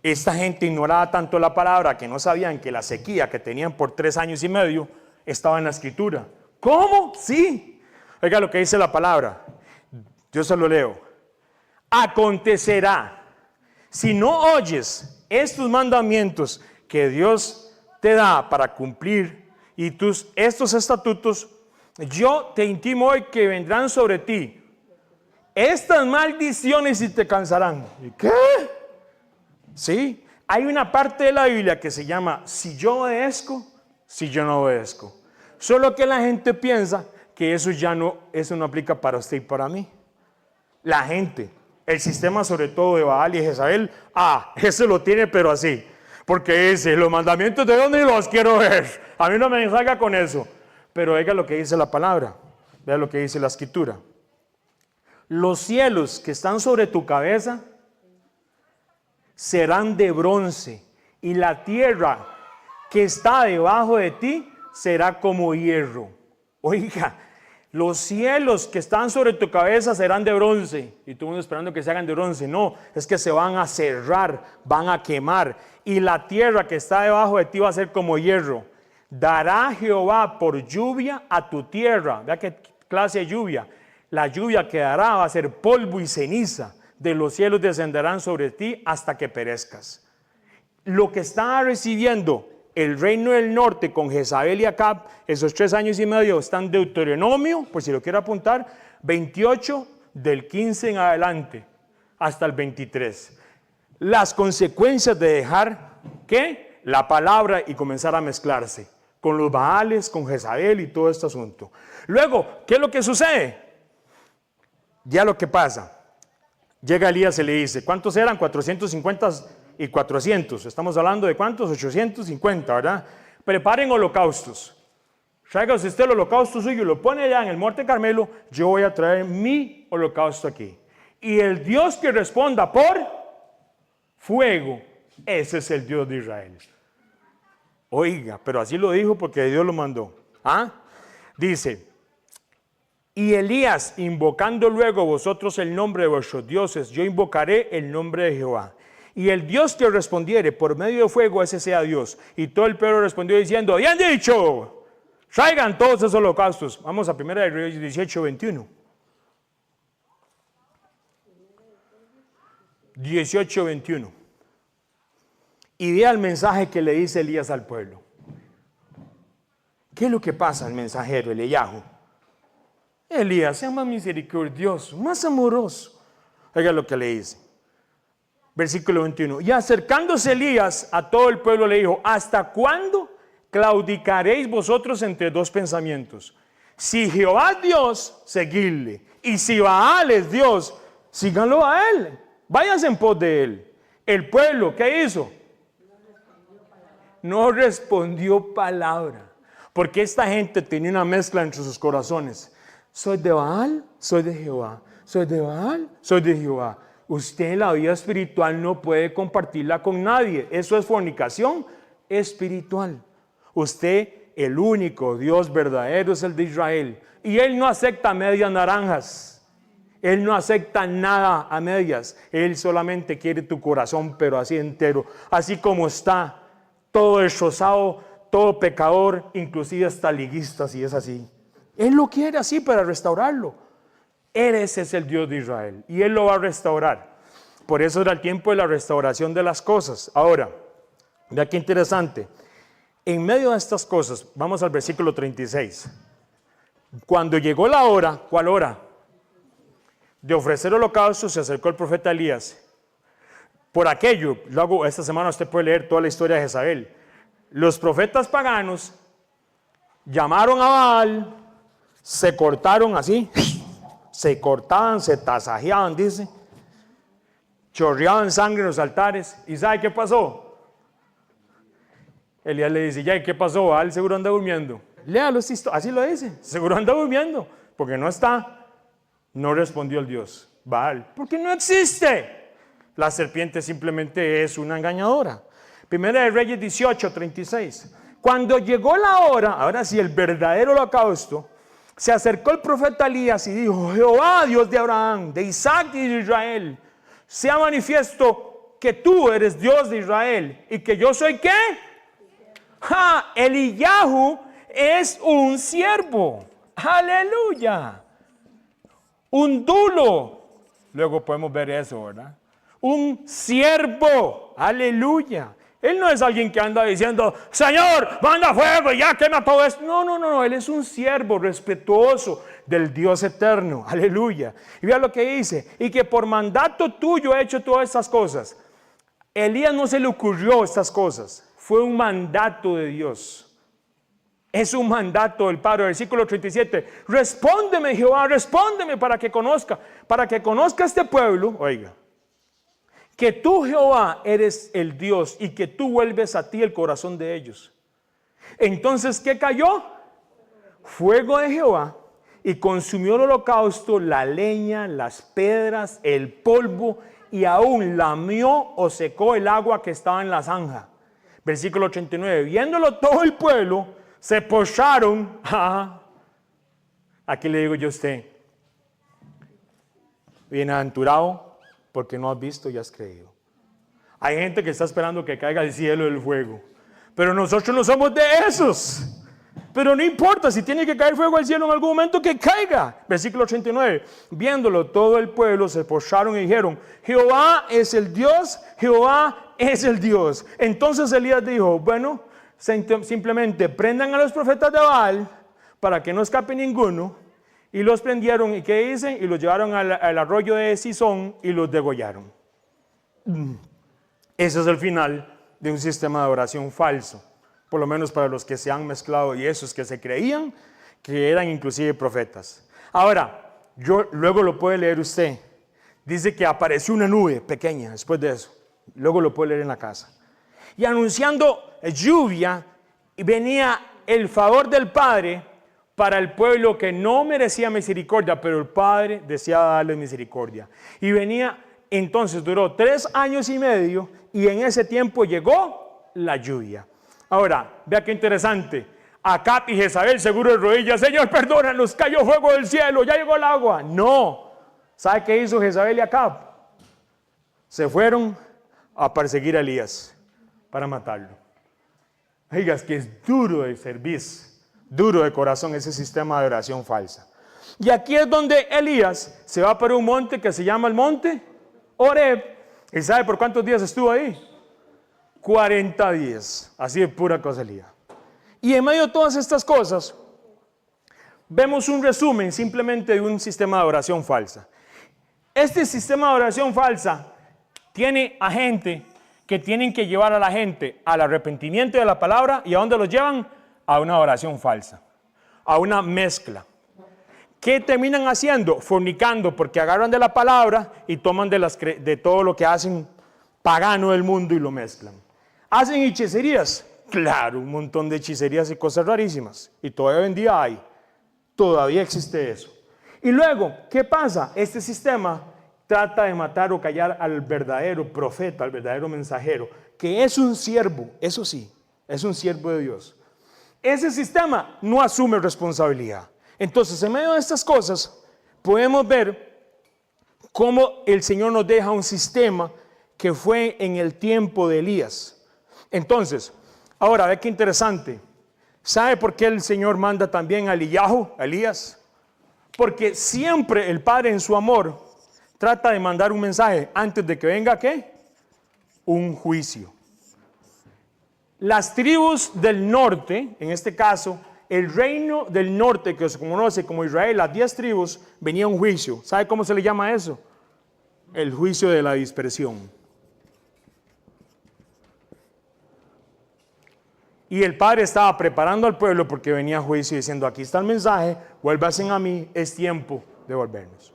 Esta gente ignoraba tanto la palabra que no sabían que la sequía que tenían por 3 años y medio estaba en la escritura. ¿Cómo? Sí. Oiga lo que dice la palabra. Yo se lo leo. Acontecerá, si no oyes estos mandamientos que Dios te da para cumplir y estos estatutos, yo te intimo hoy que vendrán sobre ti estas maldiciones y te cansarán. ¿Y qué? Sí, hay una parte de la Biblia que se llama si yo obedezco, si yo no obedezco. Solo que la gente piensa que eso no aplica para usted y para mí. La gente, el sistema sobre todo de Baal y Jezabel, ese lo tiene pero así. Porque los mandamientos de dónde los quiero ver. A mí no me salga con eso. Pero oiga lo que dice la palabra. Vea lo que dice la escritura. Los cielos que están sobre tu cabeza serán de bronce, y la tierra que está debajo de ti será como hierro. Oiga, los cielos que están sobre tu cabeza serán de bronce. Y todo el mundo esperando que se hagan de bronce. No, es que se van a cerrar, van a quemar. Y la tierra que está debajo de ti va a ser como hierro. Dará Jehová por lluvia a tu tierra. Vea qué clase de lluvia. La lluvia que dará va a ser polvo y ceniza. De los cielos descenderán sobre ti hasta que perezcas. Lo que está recibiendo el reino del norte con Jezabel y Acab, esos 3 años y medio, están en Deuteronomio, por si lo quiere apuntar, 28 del 15 en adelante hasta el 23. Las consecuencias de dejar, ¿qué? La palabra y comenzar a mezclarse con los Baales, con Jezabel y todo este asunto. Luego, ¿qué es lo que sucede? Ya lo que pasa. Llega Elías y le dice, ¿cuántos eran? 450 y 400. Estamos hablando de ¿cuántos? 850, ¿verdad? Preparen holocaustos. Tráigase usted el holocausto suyo y lo pone allá en el Monte Carmelo. Yo voy a traer mi holocausto aquí. Y el Dios que responda por fuego, ese es el Dios de Israel. Oiga, pero así lo dijo porque Dios lo mandó. ¿Ah? Dice, y Elías, invocando luego vosotros el nombre de vuestros dioses, yo invocaré el nombre de Jehová. Y el Dios que respondiere por medio de fuego, ese sea Dios. Y todo el pueblo respondió diciendo, bien dicho, traigan todos esos holocaustos. Vamos a 1 Reyes 18, 21. 18, 21. Y vea el mensaje que le dice Elías al pueblo. ¿Qué es lo que pasa al mensajero, Eliyahu? Elías, sea más misericordioso, más amoroso. Oiga lo que le dice. Versículo 21. Y acercándose Elías a todo el pueblo le dijo, ¿hasta cuándo claudicaréis vosotros entre dos pensamientos? Si Jehová es Dios, seguidle. Y si Baal es Dios, síganlo a él. Váyanse en pos de él. El pueblo, ¿qué hizo? No respondió palabra. Porque esta gente tenía una mezcla entre sus corazones. Soy de Baal, soy de Jehová. Soy de Baal, soy de Jehová. Usted en la vida espiritual no puede compartirla con nadie. Eso es fornicación espiritual. Usted, el único Dios verdadero es el de Israel. Y Él no acepta medias naranjas. Él no acepta nada a medias. Él solamente quiere tu corazón, pero así entero. Así como está, todo destrozado, todo pecador, inclusive hasta liguista, si es así. Él lo quiere así para restaurarlo. Ese es el Dios de Israel y Él lo va a restaurar. Por eso era el tiempo de la restauración de las cosas. Ahora, vea qué interesante. En medio de estas cosas, vamos al versículo 36. Cuando llegó la hora, ¿cuál hora? De ofrecer holocausto, se acercó el profeta Elías. Por aquello, luego esta semana usted puede leer toda la historia de Jezabel. Los profetas paganos llamaron a Baal, se cortaron así. Se cortaban, se tasajeaban, dice. Chorreaban sangre en los altares. ¿Y sabe qué pasó? Elías le dice, ya, ¿y qué pasó? Baal seguro anda durmiendo. Léalo, así lo dice. Seguro anda durmiendo. Porque no está. No respondió el Dios. Baal. Porque no existe. La serpiente simplemente es una engañadora. 1 Reyes 18, 36. Cuando llegó la hora, ahora sí, el verdadero holocausto, se acercó el profeta Elías y dijo, Jehová, Dios de Abraham, de Isaac y de Israel, sea manifiesto que tú eres Dios de Israel y que yo soy ¿qué? Eliyahu es un siervo. Aleluya. Un dulo. Luego podemos ver eso, ¿verdad? Un siervo. Aleluya. Él no es alguien que anda diciendo, Señor, manda fuego y ya quema todo esto. No, Él es un siervo respetuoso del Dios eterno. Aleluya. Y vea lo que dice, y que por mandato tuyo he hecho todas estas cosas. Elías no se le ocurrió estas cosas, fue un mandato de Dios. Es un mandato del Padre. Versículo 37, respóndeme Jehová, respóndeme para que conozca este pueblo, oiga, que tú Jehová eres el Dios y que tú vuelves a ti el corazón de ellos. Entonces, ¿qué cayó? Fuego de Jehová y consumió el holocausto, la leña, las piedras, el polvo, y aún lamió o secó el agua que estaba en la zanja. Versículo 89. Viéndolo todo el pueblo, se postraron. Aquí le digo yo a usted, bienaventurado, porque no has visto y has creído. Hay gente que está esperando que caiga del cielo el fuego, pero nosotros no somos de esos. Pero no importa, si tiene que caer fuego al cielo en algún momento, que caiga. Versículo 89. Viéndolo todo el pueblo se postraron y dijeron, Jehová es el Dios, Jehová es el Dios. Entonces Elías dijo, bueno, simplemente prendan a los profetas de Baal para que no escape ninguno. Y los prendieron, ¿y qué dicen? Y los llevaron al arroyo de Sison y los degollaron. Ese es el final de un sistema de oración falso. Por lo menos para los que se han mezclado y esos que se creían que eran inclusive profetas. Ahora, luego lo puede leer usted. Dice que apareció una nube pequeña después de eso. Luego lo puede leer en la casa. Y anunciando lluvia, venía el favor del Padre para el pueblo que no merecía misericordia, pero el Padre deseaba darle misericordia. Y venía, entonces duró 3 años y medio, y en ese tiempo llegó la lluvia. Ahora, vea qué interesante. Acab y Jezabel, seguro de rodillas, Señor, perdónanos, cayó fuego del cielo, ya llegó el agua. No. ¿Sabe qué hizo Jezabel y Acab? Se fueron a perseguir a Elías para matarlo. Oiga, es que es duro de servicio, duro de corazón ese sistema de oración falsa. Y aquí es donde Elías se va para un monte que se llama el monte Horeb. ¿Y sabe por cuántos días estuvo ahí? 40 días, así de pura coselía. Y en medio de todas estas cosas, vemos un resumen simplemente de un sistema de oración falsa. Este sistema de oración falsa tiene a gente que tienen que llevar a la gente al arrepentimiento de la palabra. ¿Y a dónde los llevan? A una oración falsa, a una mezcla. ¿Qué terminan haciendo? Fornicando, porque agarran de la palabra y toman de todo lo que hacen pagano del mundo y lo mezclan. ¿Hacen hechicerías? Claro, un montón de hechicerías y cosas rarísimas. Y todavía hoy en día hay. Todavía existe eso. Y luego, ¿qué pasa? Este sistema trata de matar o callar al verdadero profeta, al verdadero mensajero, que es un siervo, eso sí, es un siervo de Dios. Ese sistema no asume responsabilidad. Entonces, en medio de estas cosas, podemos ver cómo el Señor nos deja un sistema que fue en el tiempo de Elías. Entonces, ahora ve qué interesante. ¿Sabe por qué el Señor manda también a Elías? Porque siempre el Padre en su amor trata de mandar un mensaje antes de que venga ¿qué? Un juicio. Las tribus del norte, en este caso, el reino del norte que se conoce como Israel, las 10 tribus, venía un juicio. ¿Sabe cómo se le llama eso? El juicio de la dispersión. Y el Padre estaba preparando al pueblo porque venía juicio diciendo, aquí está el mensaje, vuélvanse a mí, es tiempo de volvernos.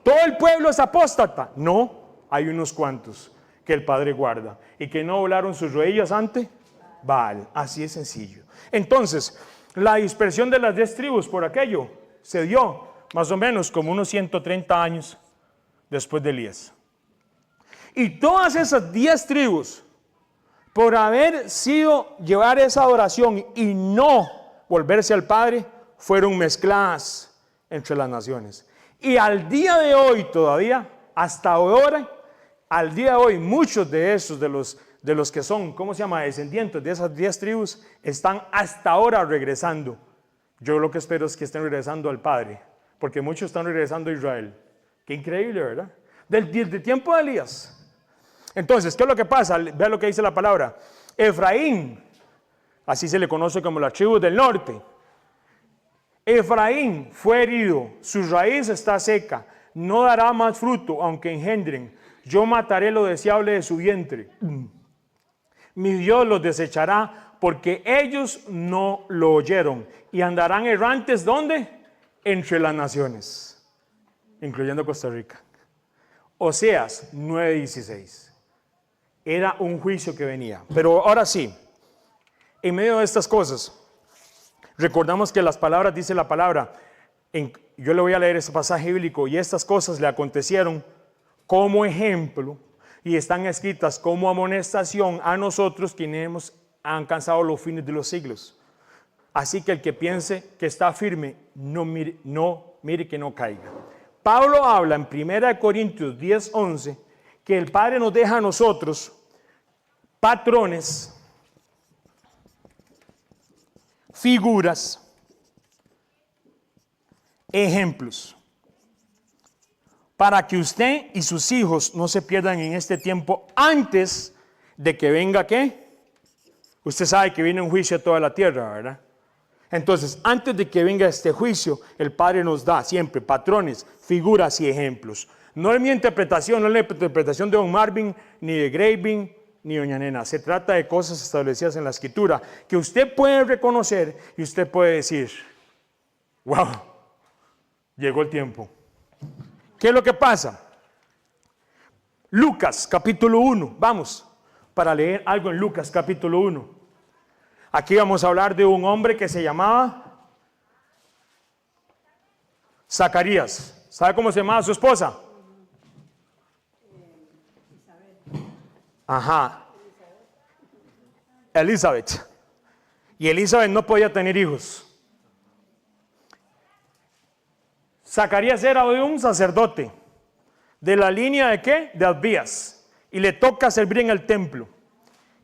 ¿Todo el pueblo es apóstata? No, hay unos cuantos que el Padre guarda y que no doblaron sus rodillas ante Baal. Así es sencillo. Entonces, la dispersión de las 10 tribus por aquello se dio más o menos como unos 130 años después de Elías. Y todas esas 10 tribus, por haber sido llevar esa adoración y no volverse al Padre, fueron mezcladas entre las naciones. Y al día de hoy todavía, hasta ahora, al día de hoy, muchos de esos, de los que son, ¿cómo se llama?, descendientes de esas 10 tribus, están hasta ahora regresando. Yo lo que espero es que estén regresando al Padre, porque muchos están regresando a Israel. Qué increíble, ¿verdad? Del tiempo de Elías. Entonces, ¿qué es lo que pasa? Vea lo que dice la palabra. Efraín, así se le conoce como la tribu del norte. Efraín fue herido, su raíz está seca, no dará más fruto, aunque engendren. Yo mataré lo deseable de su vientre. Mi Dios los desechará, porque ellos no lo oyeron. Y andarán errantes, ¿dónde? Entre las naciones, incluyendo Costa Rica. Oseas 9:16. Era un juicio que venía. Pero ahora sí, en medio de estas cosas, recordamos que las palabras, dice la palabra, Yo le voy a leer este pasaje bíblico. Y estas cosas le acontecieron como ejemplo y están escritas como amonestación a nosotros quienes hemos alcanzado los fines de los siglos. Así que el que piense que está firme, no mire que no caiga. Pablo habla en 1 Corintios 10:11 que el Padre nos deja a nosotros patrones, figuras, ejemplos, para que usted y sus hijos no se pierdan en este tiempo antes de que venga, ¿qué? Usted sabe que viene un juicio a toda la tierra, ¿verdad? Entonces, antes de que venga este juicio, el Padre nos da siempre patrones, figuras y ejemplos. No es mi interpretación, no es la interpretación de Don Marvin, ni de Graving, ni Doña Nena. Se trata de cosas establecidas en la Escritura que usted puede reconocer y usted puede decir, wow, llegó el tiempo. ¿Qué es lo que pasa? Lucas capítulo 1, vamos, para leer algo en Lucas capítulo 1. Aquí vamos a hablar de un hombre que se llamaba Zacarías. ¿Sabe cómo se llamaba su esposa? Ajá. Elizabeth. Y Elizabeth no podía tener hijos. Zacarías era de un sacerdote. ¿De la línea de qué? De Abías. Y le toca servir en el templo.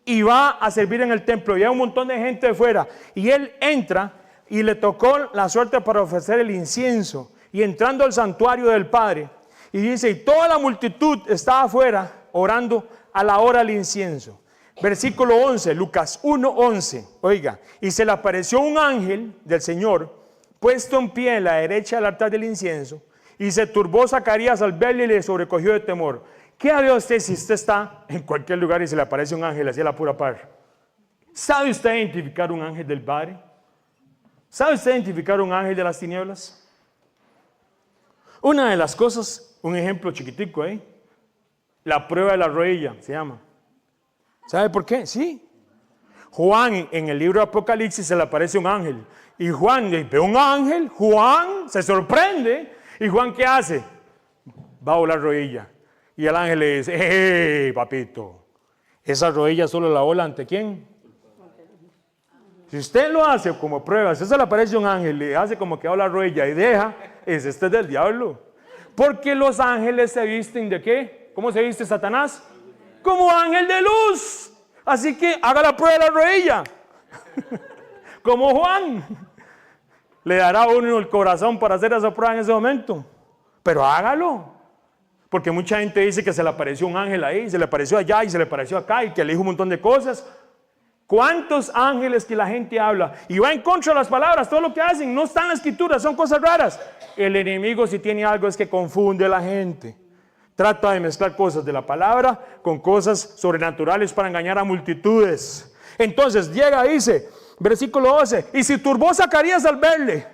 Y va a servir en el templo y hay un montón de gente de fuera y él entra y le tocó la suerte para ofrecer el incienso y entrando al santuario del Padre y dice, y toda la multitud estaba afuera orando a la hora del incienso. Versículo 11, Lucas 1:11, oiga, y se le apareció un ángel del Señor puesto en pie en la derecha del altar del incienso y se turbó Zacarías al verle y le sobrecogió de temor. ¿Qué haría usted si usted está en cualquier lugar y se le aparece un ángel así a la pura par? ¿Sabe usted identificar un ángel del Padre? ¿Sabe usted identificar un ángel de las tinieblas? Una de las cosas, un ejemplo chiquitico ahí, la prueba de la rodilla se llama. ¿Sabe por qué? Sí. Juan en el libro de Apocalipsis se le aparece un ángel y Juan ve un ángel, Juan se sorprende y Juan ¿qué hace? Va a volar rodilla. Y el ángel le dice, ¡hey, papito! Esa rodilla solo la ola ante ¿quién? Si usted lo hace como prueba, si se le aparece un ángel, le hace como que va la rodilla y deja, este es del diablo. Porque los ángeles se visten ¿de qué? ¿Cómo se viste Satanás? Como ángel de luz. Así que haga la prueba de la rodilla. Como Juan. Le dará a uno el corazón para hacer esa prueba en ese momento. Pero hágalo. Porque mucha gente dice que se le apareció un ángel ahí, se le apareció allá y se le apareció acá y que le dijo un montón de cosas. ¿Cuántos ángeles que la gente habla? Y va en contra de las palabras, todo lo que hacen no está en la Escritura, son cosas raras. El enemigo si tiene algo es que confunde a la gente. Trata de mezclar cosas de la palabra con cosas sobrenaturales para engañar a multitudes. Entonces llega y dice, versículo 12, y se turbó Zacarías al verle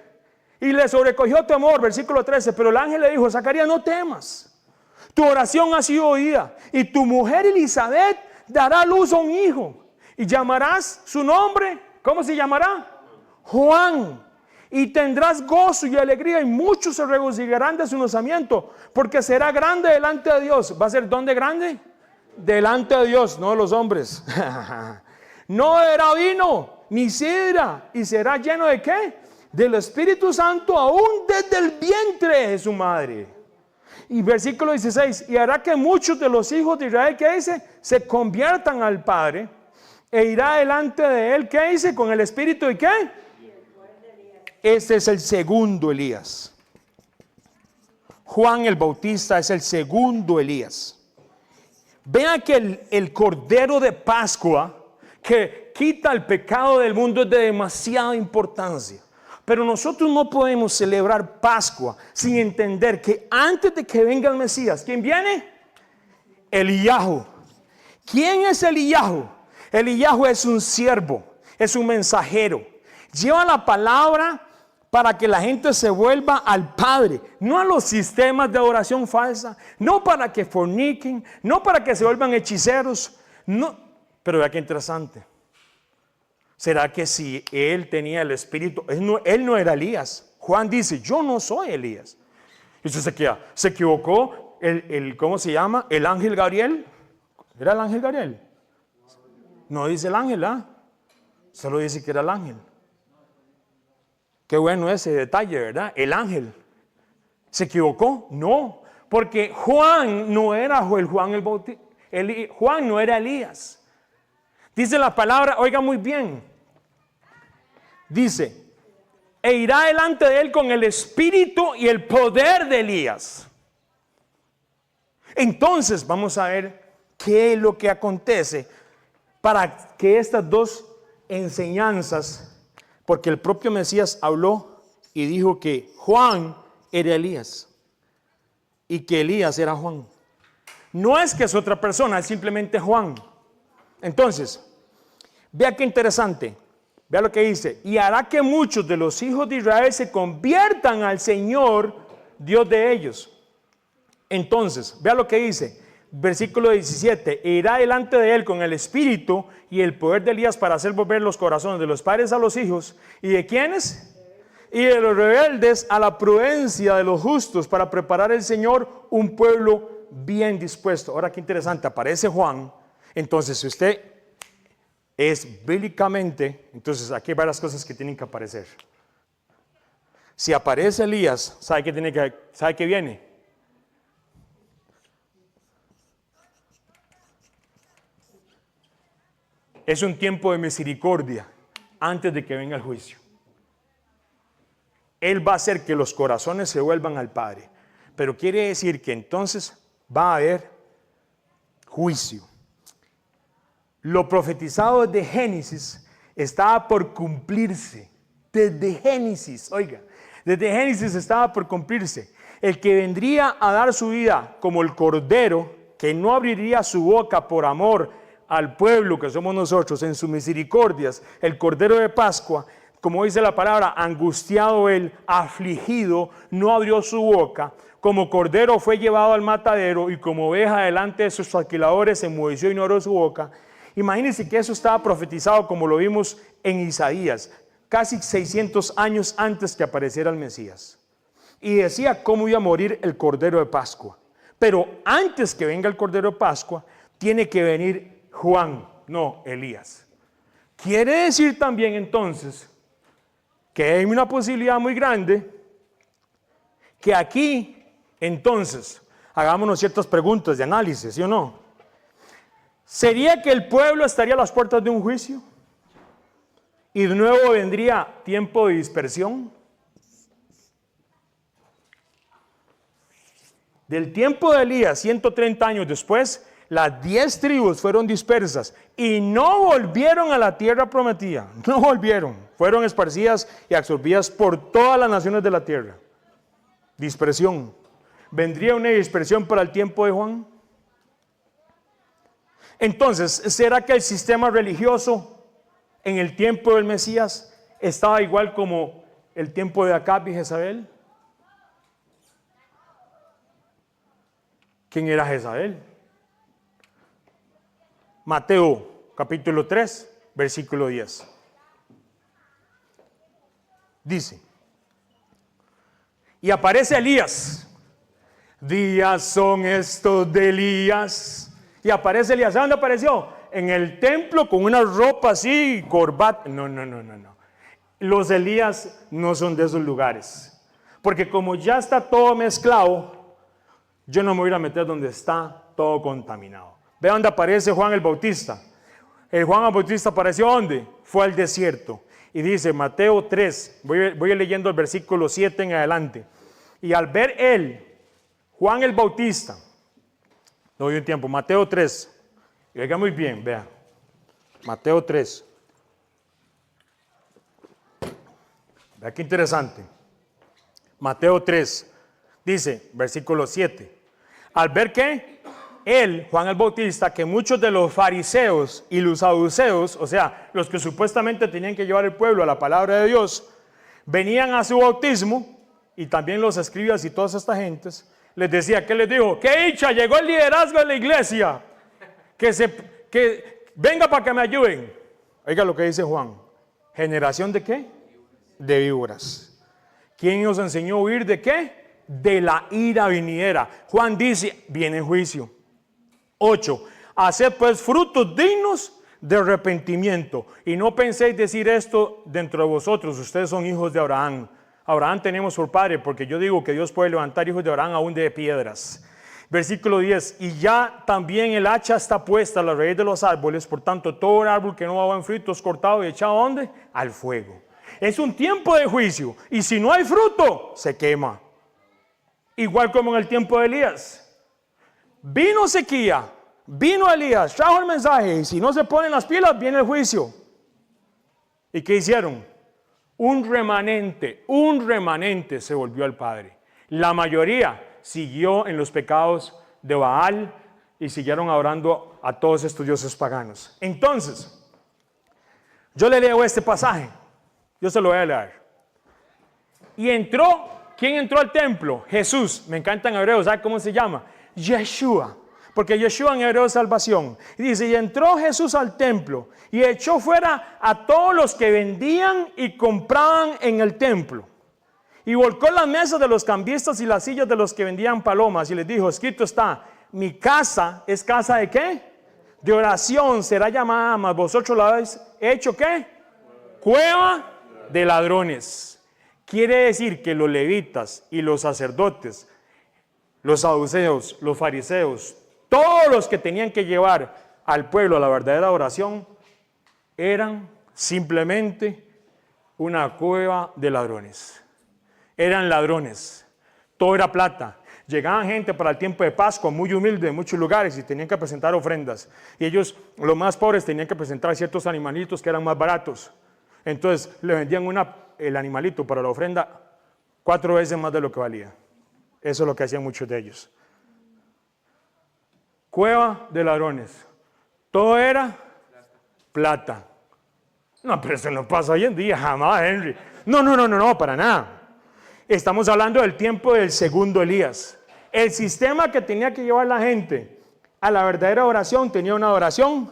y le sobrecogió temor, versículo 13, pero el ángel le dijo, Zacarías, no temas. Tu oración ha sido oída y tu mujer Elizabeth dará a luz a un hijo y llamarás su nombre, ¿cómo se llamará? Juan. Y tendrás gozo y alegría y muchos se regocijarán de su nacimiento porque será grande delante de Dios. ¿Va a ser dónde grande? Delante de Dios, no de los hombres. No beberá vino ni sidra y será lleno de ¿qué? Del Espíritu Santo aún desde el vientre de su madre. Y versículo 16, y hará que muchos de los hijos de Israel, ¿qué dice? Se conviertan al Padre e irá delante de él, ¿qué dice? Con el espíritu y ¿qué? Este es el segundo Elías. Juan el Bautista es el segundo Elías. Vean que el Cordero de Pascua que quita el pecado del mundo es de demasiada importancia. Pero nosotros no podemos celebrar Pascua sin entender que antes de que venga el Mesías, ¿quién viene? Eliyahu. ¿Quién es Eliyahu? Eliyahu es un siervo, es un mensajero. Lleva la palabra para que la gente se vuelva al Padre, no a los sistemas de adoración falsa, no para que forniquen, no para que se vuelvan hechiceros. No. Pero vea qué interesante. ¿Será que si él tenía el espíritu, él no era Elías? Juan dice, yo no soy Elías. Y usted se queda, ¿se equivocó ¿cómo se llama? ¿El ángel Gabriel? ¿Era el ángel Gabriel? No dice el ángel, solo dice que era el ángel. Qué bueno ese detalle, ¿verdad? El ángel. ¿Se equivocó? No, porque Juan no era el Juan el Bautista. Juan no era Elías. Dice la palabra, oiga muy bien. Dice, e irá delante de él con el espíritu y el poder de Elías. Entonces vamos a ver qué es lo que acontece para que estas dos enseñanzas, porque el propio Mesías habló y dijo que Juan era Elías y que Elías era Juan. No es que es otra persona, es simplemente Juan. Entonces, vea qué interesante. Vea lo que dice. Y hará que muchos de los hijos de Israel se conviertan al Señor, Dios de ellos. Entonces, vea lo que dice. Versículo 17. E irá delante de él con el espíritu y el poder de Elías para hacer volver los corazones de los padres a los hijos. ¿Y de quiénes? Y de los rebeldes a la prudencia de los justos, para preparar el Señor un pueblo bien dispuesto. Ahora qué interesante, aparece Juan. Entonces, si usted es bíblicamente, entonces aquí hay varias cosas que tienen que aparecer. Si aparece Elías, ¿sabe qué viene? Es un tiempo de misericordia antes de que venga el juicio. Él va a hacer que los corazones se vuelvan al Padre. Pero quiere decir que entonces va a haber juicio. Lo profetizado desde Génesis estaba por cumplirse. Desde Génesis, oiga, desde Génesis estaba por cumplirse. El que vendría a dar su vida como el cordero, que no abriría su boca por amor al pueblo que somos nosotros en sus misericordias, el cordero de Pascua, como dice la palabra, angustiado él, afligido, no abrió su boca, como cordero fue llevado al matadero y como oveja delante de sus alquiladores se enmudeció y no abrió su boca. Imagínense que eso estaba profetizado como lo vimos en Isaías, casi 600 años antes que apareciera el Mesías. Y decía cómo iba a morir el cordero de Pascua. Pero antes que venga el cordero de Pascua, tiene que venir Juan, no Elías. Quiere decir también entonces que hay una posibilidad muy grande que aquí, entonces, hagámonos ciertas preguntas de análisis, ¿sí o no? ¿Sería que el pueblo estaría a las puertas de un juicio? ¿Y de nuevo vendría tiempo de dispersión? Del tiempo de Elías, 130 años después, las 10 tribus fueron dispersas y no volvieron a la tierra prometida. No volvieron. Fueron esparcidas y absorbidas por todas las naciones de la tierra. Dispersión. ¿Vendría una dispersión para el tiempo de Juan? Entonces, ¿será que el sistema religioso en el tiempo del Mesías estaba igual como el tiempo de Acab y Jezabel? ¿Quién era Jezabel? Mateo capítulo 3, versículo 10. Dice, y aparece Elías. Días son estos de Elías. Y aparece Elías. ¿Sabe dónde apareció? En el templo con una ropa así, corbata. No. Los Elías no son de esos lugares. Porque como ya está todo mezclado, yo no me voy a ir a meter donde está todo contaminado. Ve dónde aparece Juan el Bautista. El Juan el Bautista apareció ¿dónde? Fue al desierto. Y dice Mateo 3, voy leyendo el versículo 7 en adelante. Y al ver él, Juan el Bautista, no doy un tiempo, Mateo 3, y oiga muy bien, vea, Mateo 3. Vea qué interesante. Mateo 3, dice, versículo 7. Al ver que él, Juan el Bautista, que muchos de los fariseos y los saduceos, o sea, los que supuestamente tenían que llevar el pueblo a la palabra de Dios, venían a su bautismo, y también los escribas y todas estas gentes, les decía, ¿qué les dijo? ¡Qué dicha! Llegó el liderazgo de la iglesia, que venga para que me ayuden. Oiga lo que dice Juan, ¿generación de qué? De víboras. ¿Quién nos enseñó a huir de qué? De la ira venidera. Juan dice, viene juicio. 8. Haced pues frutos dignos de arrepentimiento. Y no penséis decir esto dentro de vosotros. Ustedes son hijos de Abraham. Abraham tenemos por padre, porque yo digo que Dios puede levantar hijos de Abraham aún de piedras. Versículo 10. Y ya también el hacha está puesta a la raíz de los árboles. Por tanto, todo árbol que no da buen fruto es cortado y echado ¿a dónde? Al fuego. Es un tiempo de juicio. Y si no hay fruto, se quema. Igual como en el tiempo de Elías. Vino sequía. Vino Elías, trajo el mensaje, y si no se ponen las pilas, viene el juicio. ¿Y qué hicieron? Un remanente se volvió al Padre. La mayoría siguió en los pecados de Baal y siguieron adorando a todos estos dioses paganos. Entonces, yo le leo este pasaje, yo se lo voy a leer. Y entró, ¿quién entró al templo? Jesús, me encanta en hebreo, ¿sabe cómo se llama? Yeshua. Porque Yeshua en hebreo es salvación. Y dice, y entró Jesús al templo y echó fuera a todos los que vendían y compraban en el templo. Y volcó las mesas de los cambistas y las sillas de los que vendían palomas. Y les dijo, escrito está, mi casa es casa de ¿qué? De oración será llamada, mas vosotros la habéis hecho ¿qué? Cueva de ladrones. Quiere decir que los levitas y los sacerdotes, los saduceos, los fariseos, todos los que tenían que llevar al pueblo a la verdadera oración eran simplemente una cueva de ladrones. Eran ladrones. Todo era plata. Llegaban gente para el tiempo de Pascua muy humilde de muchos lugares y tenían que presentar ofrendas. Y ellos, los más pobres, tenían que presentar ciertos animalitos que eran más baratos. Entonces le vendían el animalito para la ofrenda 4 veces más de lo que valía. Eso es lo que hacían muchos de ellos. Cueva de ladrones. Todo era plata. No, pero eso no pasa hoy en día, jamás, Henry. No, para nada. Estamos hablando del tiempo del segundo Elías. El sistema que tenía que llevar la gente a la verdadera oración tenía una oración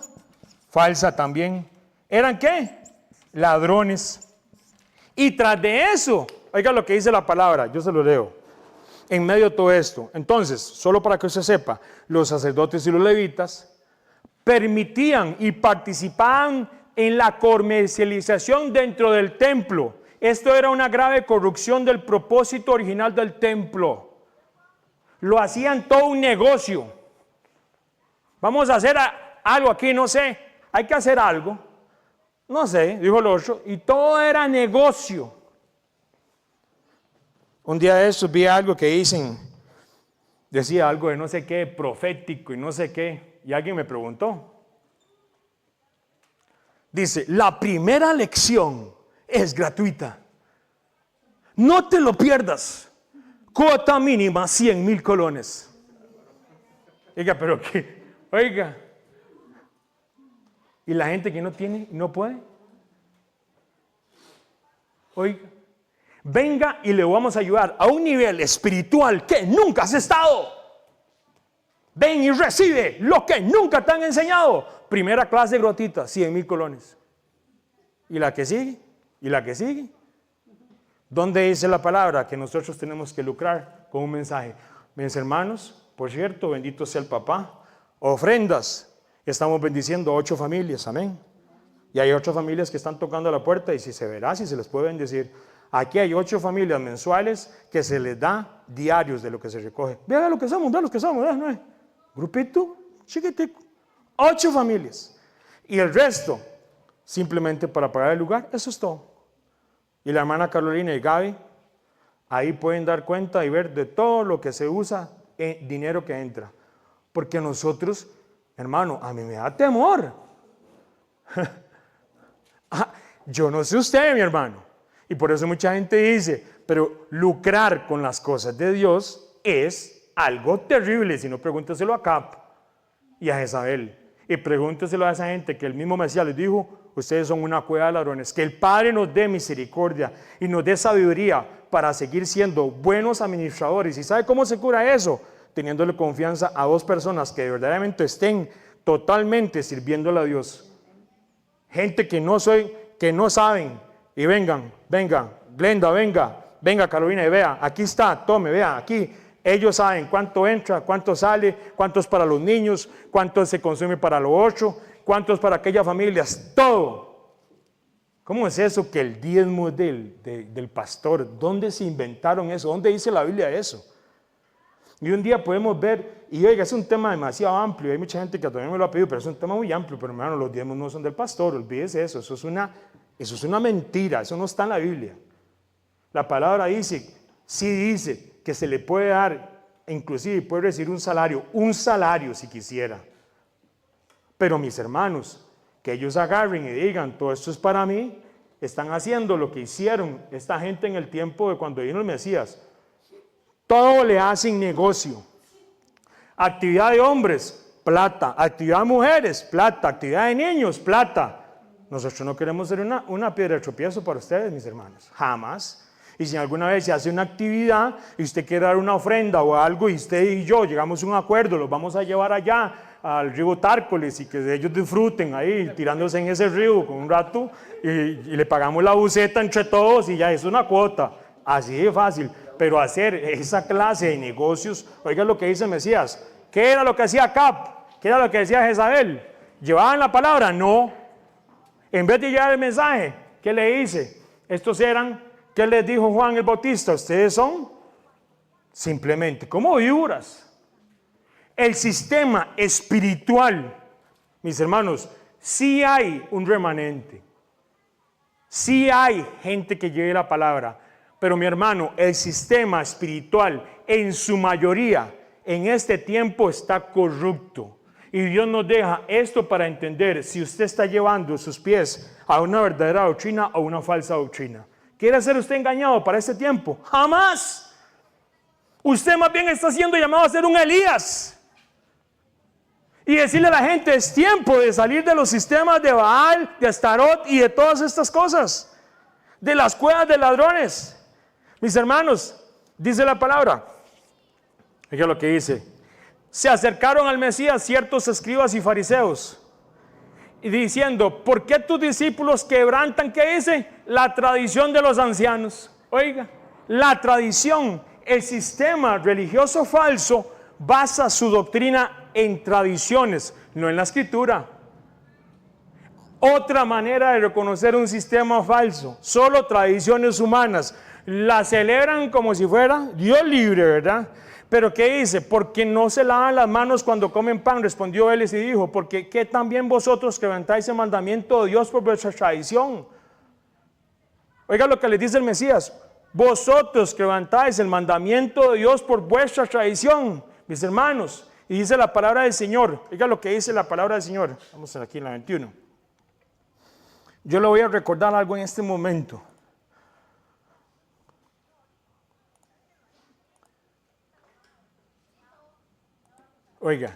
falsa también. ¿Eran qué? Ladrones. Y tras de eso, oiga lo que dice la palabra, yo se lo leo. En medio de todo esto, entonces, solo para que usted sepa, los sacerdotes y los levitas permitían y participaban en la comercialización dentro del templo. Esto era una grave corrupción del propósito original del templo. Lo hacían todo un negocio. Vamos a hacer algo aquí, no sé, hay que hacer algo. No sé, dijo el otro, y todo era negocio. Un día de estos vi algo que decía algo de no sé qué, profético y no sé qué, y alguien me preguntó. Dice, la primera lección es gratuita. No te lo pierdas. Cuota mínima, 100,000 colones. Oiga, pero qué, oiga. ¿Y la gente que no tiene y no puede? Oiga. Venga y le vamos a ayudar a un nivel espiritual que nunca has estado. Ven y recibe lo que nunca te han enseñado. Primera clase gratuita, 100,000 colones. ¿Y la que sigue? ¿Y la que sigue? ¿Dónde dice la palabra que nosotros tenemos que lucrar con un mensaje? Mis hermanos, por cierto, bendito sea el papá. Ofrendas. Estamos bendiciendo a 8 familias, amén. Y hay 8 familias que están tocando la puerta y si se verá, si se les puede bendecir. Aquí hay 8 familias mensuales que se les da diarios de lo que se recoge. Vea lo que somos, vea lo que somos, ¿no es? Grupito chiquitico. 8 familias. Y el resto, simplemente para pagar el lugar, eso es todo. Y la hermana Carolina y Gaby, ahí pueden dar cuenta y ver de todo lo que se usa en dinero que entra. Porque nosotros, hermano, a mí me da temor. Yo no sé usted, mi hermano. Y por eso mucha gente dice, pero lucrar con las cosas de Dios es algo terrible. Si no, pregúnteselo a Cap y a Jezabel. Y pregúnteselo a esa gente que el mismo Mesías les dijo, ustedes son una cueva de ladrones. Que el Padre nos dé misericordia y nos dé sabiduría para seguir siendo buenos administradores. ¿Y sabe cómo se cura eso? Teniéndole confianza a 2 personas que verdaderamente estén totalmente sirviéndole a Dios. Gente que no saben. Y venga, Glenda, venga, venga Carolina y vea, aquí está, tome, vea, aquí. Ellos saben cuánto entra, cuánto sale, cuánto es para los niños, cuánto se consume para los 8, cuánto es para aquellas familias, todo. ¿Cómo es eso que el diezmo es del pastor? ¿Dónde se inventaron eso? ¿Dónde dice la Biblia eso? Y un día podemos ver, y oiga, es un tema demasiado amplio, hay mucha gente que también me lo ha pedido, pero es un tema muy amplio, pero hermano, los diezmos no son del pastor, olvídese eso, eso es una mentira, eso no está en la Biblia. La palabra dice, sí dice, que se le puede dar, inclusive puede recibir un salario si quisiera. Pero mis hermanos, que ellos agarren y digan, todo esto es para mí, están haciendo lo que hicieron esta gente en el tiempo de cuando vino el Mesías. Todo le hacen negocio. Actividad de hombres, plata. Actividad de mujeres, plata. Actividad de niños, plata. Nosotros no queremos ser una piedra de tropiezo para ustedes, mis hermanos, jamás. Y si alguna vez se hace una actividad y usted quiere dar una ofrenda o algo y usted y yo llegamos a un acuerdo, los vamos a llevar allá al río Tárcoles y que ellos disfruten ahí tirándose en ese río con un rato y le pagamos la buceta entre todos y ya es una cuota, así de fácil. Pero hacer esa clase de negocios, oiga lo que dice el Mesías, ¿qué era lo que hacía Acab? ¿Qué era lo que decía Jezabel? ¿Llevaban la palabra? No. En vez de llevar el mensaje, ¿qué le dice? Estos eran... ¿Qué les dijo Juan el Bautista? Ustedes son simplemente como víboras. El sistema espiritual, mis hermanos, sí hay un remanente. Sí hay gente que lleve la palabra. Pero mi hermano, el sistema espiritual en su mayoría en este tiempo está corrupto. Y Dios nos deja esto para entender si usted está llevando sus pies a una verdadera doctrina o una falsa doctrina. ¿Quiere ser usted engañado para este tiempo? ¡Jamás! Usted más bien está siendo llamado a ser un Elías. Y decirle a la gente, es tiempo de salir de los sistemas de Baal, de Astarot y de todas estas cosas. De las cuevas de ladrones. Mis hermanos, dice la palabra. Fíjate lo que dice. Se acercaron al Mesías ciertos escribas y fariseos. Y diciendo, ¿por qué tus discípulos quebrantan? ¿Qué dice? La tradición de los ancianos. Oiga, la tradición, el sistema religioso falso basa su doctrina en tradiciones, no en la escritura. Otra manera de reconocer un sistema falso, solo tradiciones humanas. La celebran como si fuera Dios libre, ¿verdad? Pero ¿qué dice? Porque no se lavan las manos cuando comen pan, respondió él y dijo, porque ¿qué también vosotros quebrantáis el mandamiento de Dios por vuestra tradición? Oiga lo que le dice el Mesías, vosotros quebrantáis el mandamiento de Dios por vuestra tradición, mis hermanos. Y dice la palabra del Señor, oiga lo que dice la palabra del Señor. Vamos aquí en la 21. Yo le voy a recordar algo en este momento. Oiga,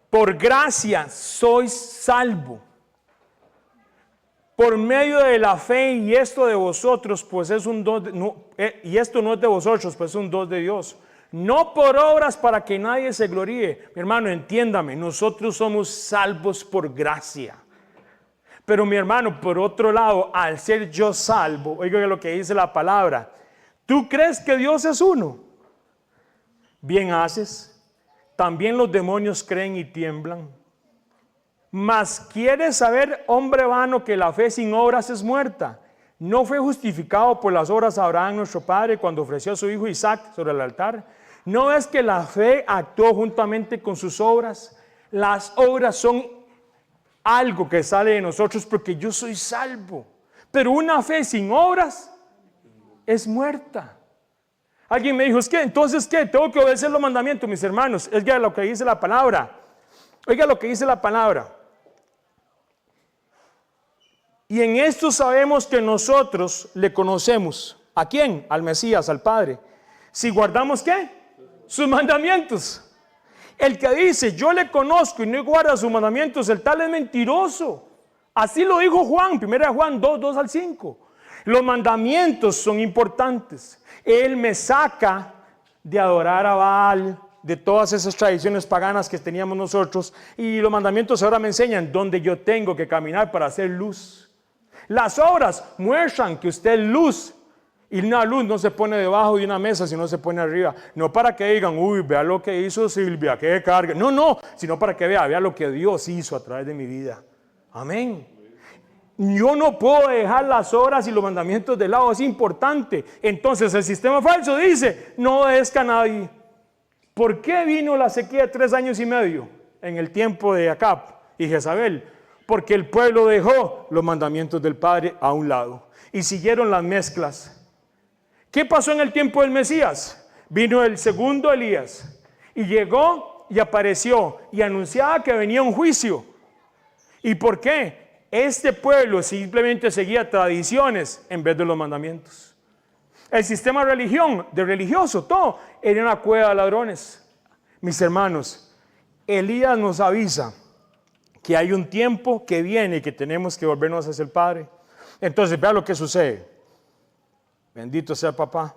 por gracia sois salvo, por medio de la fe, y esto de vosotros, pues es un don, y esto no es de vosotros, pues es un don de Dios. No por obras para que nadie se gloríe. Mi hermano, entiéndame, nosotros somos salvos por gracia. Pero mi hermano, por otro lado, al ser yo salvo, oiga lo que dice la palabra, ¿tú crees que Dios es uno? Bien haces. También los demonios creen y tiemblan. Mas ¿quieres saber, hombre vano, que la fe sin obras es muerta? ¿No fue justificado por las obras Abraham nuestro padre cuando ofreció a su hijo Isaac sobre el altar? ¿No es que la fe actuó juntamente con sus obras? Las obras son algo que sale de nosotros porque yo soy salvo. Pero una fe sin obras es muerta. Alguien me dijo, es que entonces, ¿qué? Tengo que obedecer los mandamientos, mis hermanos. Es ya lo que dice la palabra. Oiga lo que dice la palabra. Y en esto sabemos que nosotros le conocemos. ¿A quién? Al Mesías, al Padre. Si guardamos, ¿qué? Sus mandamientos. El que dice, yo le conozco y no guarda sus mandamientos, el tal es mentiroso. Así lo dijo Juan, 1 Juan 2, 2 al 5. Los mandamientos son importantes. Él me saca de adorar a Baal, de todas esas tradiciones paganas que teníamos nosotros. Y los mandamientos ahora me enseñan dónde yo tengo que caminar para hacer luz. Las obras muestran que usted es luz. Y una luz no se pone debajo de una mesa, sino se pone arriba. No para que digan, uy, vea lo que hizo Silvia, qué carga. No, no, sino para que vea lo que Dios hizo a través de mi vida. Amén. Yo no puedo dejar las obras y los mandamientos de lado, es importante. Entonces el sistema falso dice, no obedezca a nadie. ¿Por qué vino la sequía de 3 años y medio en el tiempo de Acab y Jezabel? Porque el pueblo dejó los mandamientos del Padre a un lado y siguieron las mezclas. ¿Qué pasó en el tiempo del Mesías? Vino el segundo Elías y llegó y apareció y anunciaba que venía un juicio. ¿Y por qué? Este pueblo simplemente seguía tradiciones en vez de los mandamientos. El sistema de religioso, todo era una cueva de ladrones. Mis hermanos, Elías nos avisa que hay un tiempo que viene y que tenemos que volvernos hacia el Padre. Entonces, vea lo que sucede. Bendito sea papá.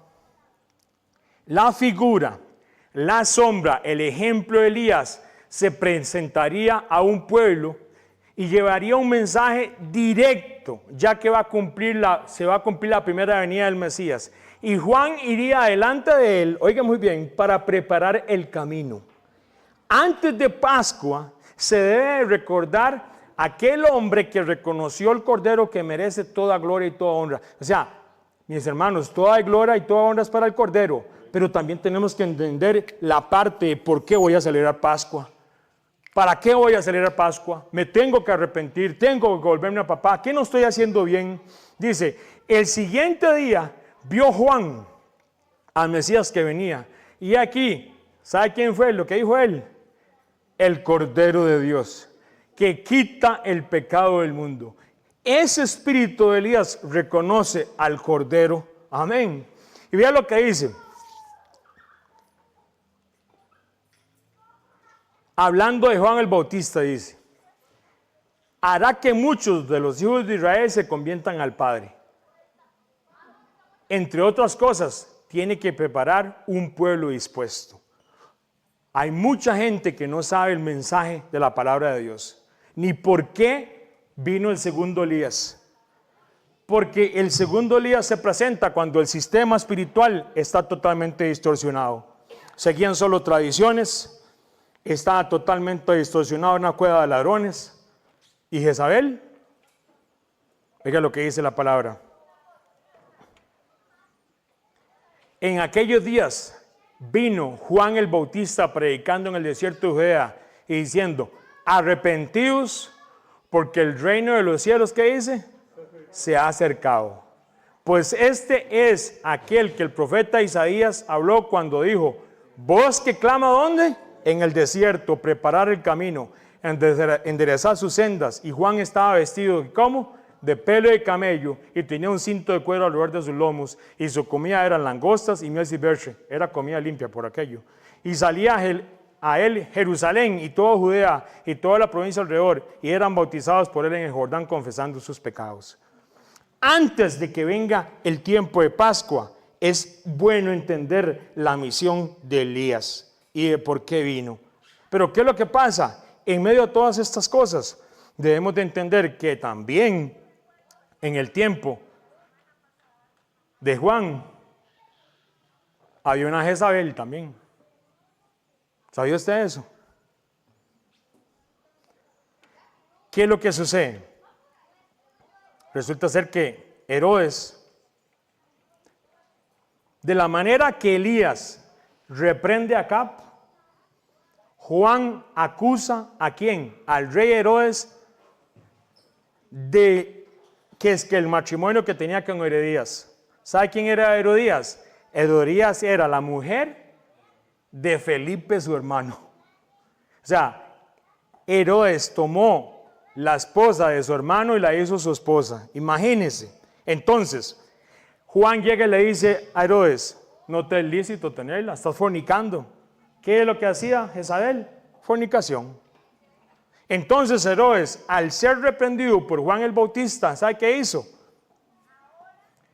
La figura, la sombra, el ejemplo de Elías se presentaría a un pueblo y llevaría un mensaje directo, ya que se va a cumplir la primera venida del Mesías. Y Juan iría delante de él, oiga muy bien, para preparar el camino. Antes de Pascua se debe recordar aquel hombre que reconoció el Cordero que merece toda gloria y toda honra. O sea, mis hermanos, toda gloria y toda honra es para el Cordero, pero también tenemos que entender la parte de por qué voy a celebrar Pascua. ¿Para qué voy a celebrar Pascua? Me tengo que arrepentir, tengo que volverme a papá. ¿Qué no estoy haciendo bien? Dice, el siguiente día vio Juan al Mesías que venía. Y aquí, ¿sabe quién fue? Lo que dijo él. El Cordero de Dios, que quita el pecado del mundo. Ese espíritu de Elías reconoce al Cordero. Amén. Y vea lo que dice. Hablando de Juan el Bautista, dice, hará que muchos de los hijos de Israel se conviertan al Padre. Entre otras cosas, tiene que preparar un pueblo dispuesto. Hay mucha gente que no sabe el mensaje de la palabra de Dios, ni por qué vino el segundo Elías. Porque el segundo Elías se presenta cuando el sistema espiritual está totalmente distorsionado. Seguían solo tradiciones, estaba totalmente distorsionado en una cueva de ladrones. ¿Y Jezabel? Oiga lo que dice la palabra. En aquellos días vino Juan el Bautista predicando en el desierto de Judea y diciendo, arrepentidos porque el reino de los cielos, ¿qué dice? Se ha acercado. Pues este es aquel que el profeta Isaías habló cuando dijo, voz que clama ¿dónde? En el desierto, preparar el camino, enderezar sus sendas. Y Juan estaba vestido, ¿cómo? De pelo de camello y tenía un cinto de cuero alrededor de sus lomos y su comida eran langostas y miel silvestre. Era comida limpia por aquello. Y salía a él Jerusalén y toda Judea y toda la provincia alrededor y eran bautizados por él en el Jordán confesando sus pecados. Antes de que venga el tiempo de Pascua, es bueno entender la misión de Elías y de por qué vino. Pero ¿qué es lo que pasa? En medio de todas estas cosas, debemos de entender que también en el tiempo de Juan había una Jezabel también. ¿Sabía usted eso? ¿Qué es lo que sucede? Resulta ser que Herodes, de la manera que Elías reprende a Acab, Juan acusa ¿a quién? Al rey Herodes de que es que el matrimonio que tenía con Herodías. ¿Sabe quién era Herodías? Herodías era la mujer de Felipe, su hermano. O sea, Herodes tomó la esposa de su hermano y la hizo su esposa. Imagínense. Entonces, Juan llega y le dice a Herodes, no te es lícito tenerla, estás fornicando. ¿Qué es lo que hacía Jezabel? Fornicación. Entonces Herodes, al ser reprendido por Juan el Bautista, ¿sabe qué hizo?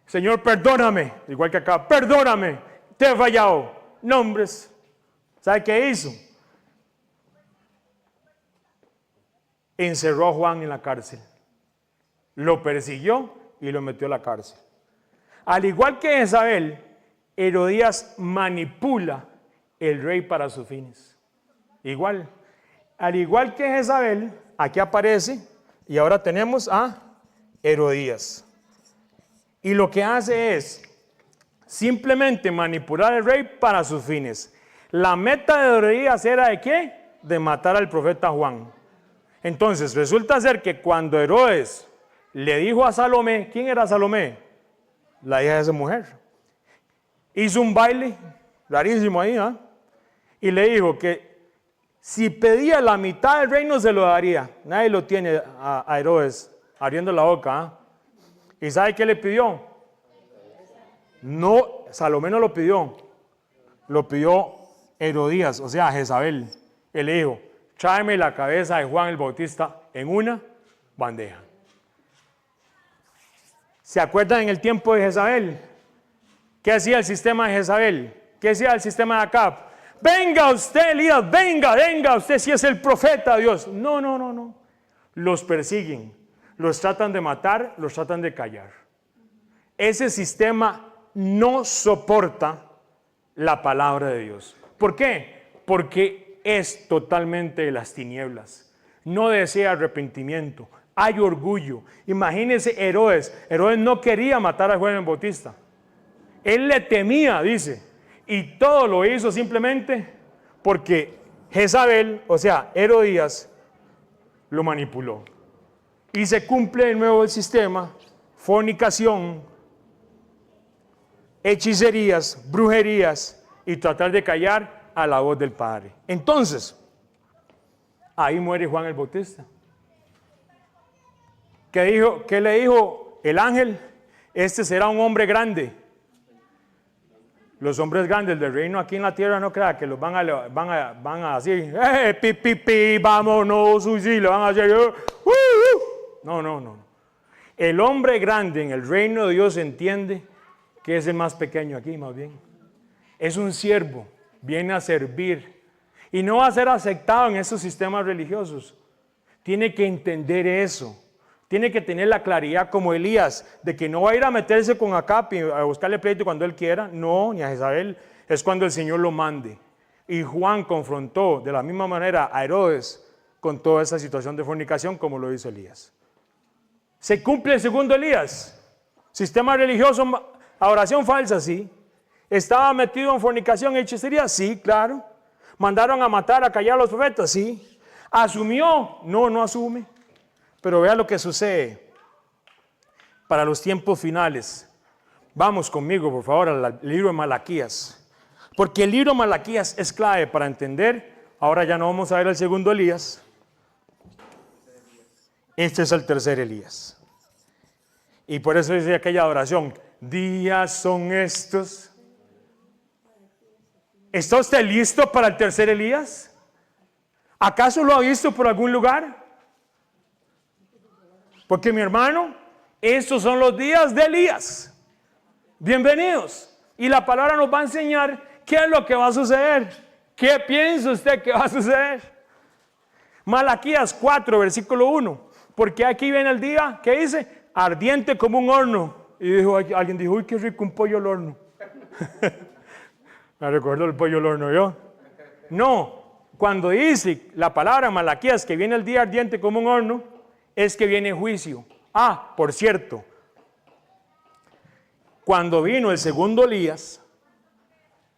Señor, perdóname, igual que acá, perdóname, te he fallado. Nombres. ¿Sabe qué hizo? Encerró a Juan en la cárcel. Lo persiguió y lo metió a la cárcel. Al igual que Jezabel, Herodías manipula el rey para sus fines. Igual. Al igual que Jezabel, aquí aparece, y ahora tenemos a Herodías. Y lo que hace es simplemente manipular al rey para sus fines. La meta de Herodías era ¿de qué? De matar al profeta Juan. Entonces resulta ser que cuando Herodes le dijo a Salomé, ¿quién era Salomé? La hija de esa mujer. Hizo un baile rarísimo ahí, ¿eh? Y le dijo que si pedía la mitad del reino se lo daría. Nadie lo tiene a Herodes abriendo la boca, ¿eh? ¿Y sabe qué le pidió? No, Salomé no lo pidió. Lo pidió Herodías, o sea, Jezabel. Él le dijo, tráeme la cabeza de Juan el Bautista en una bandeja. ¿Se acuerdan en el tiempo de Jezabel? ¿Qué hacía el sistema de Jezabel? ¿Qué hacía el sistema de Acab? Venga usted, Elías, venga usted si es el profeta de Dios. No. Los persiguen, los tratan de matar, los tratan de callar. Ese sistema no soporta la palabra de Dios. ¿Por qué? Porque es totalmente de las tinieblas. No desea arrepentimiento. Hay orgullo. Imagínense Herodes. Herodes no quería matar a Juan el Bautista. Él le temía, dice. Y todo lo hizo simplemente porque Jezabel, o sea, Herodías, lo manipuló. Y se cumple de nuevo el sistema: fornicación, hechicerías, brujerías y tratar de callar a la voz del Padre. Entonces, ahí muere Juan el Bautista. ¿Qué le dijo el ángel? Este será un hombre grande. Los hombres grandes del reino aquí en la tierra no crean que los van a decir, vámonos, sí, le van a hacer, No. El hombre grande en el reino de Dios entiende que es el más pequeño aquí, más bien. Es un siervo, viene a servir y no va a ser aceptado en esos sistemas religiosos. Tiene que entender eso. Tiene que tener la claridad como Elías, de que no va a ir a meterse con Acab y a buscarle pleito cuando él quiera, no, ni a Jezabel, es cuando el Señor lo mande. Y Juan confrontó de la misma manera a Herodes con toda esa situación de fornicación como lo hizo Elías. ¿Se cumple el segundo Elías? ¿Sistema religioso, adoración falsa? Sí. ¿Estaba metido en fornicación y hechicería? Sí, claro. ¿Mandaron a matar, a callar a los profetas? Sí. ¿Asumió? No asume. Pero vea lo que sucede para los tiempos finales. Vamos conmigo, por favor, al libro de Malaquías. Porque el libro de Malaquías es clave para entender. Ahora ya no vamos a ver el segundo Elías. Este es el tercer Elías. Y por eso dice aquella oración: días son estos. ¿Está usted listo para el tercer Elías? ¿Acaso lo ha visto por algún lugar? Porque mi hermano, estos son los días de Elías. Bienvenidos. Y la palabra nos va a enseñar qué es lo que va a suceder. ¿Qué piensa usted que va a suceder? Malaquías 4, versículo 1. Porque aquí viene el día, ¿qué dice? Ardiente como un horno. Y alguien dijo, uy, qué rico un pollo al horno. Me recuerdo el pollo al horno yo. No, cuando dice la palabra Malaquías que viene el día ardiente como un horno, es que viene juicio. Ah, por cierto, cuando vino el segundo Elías,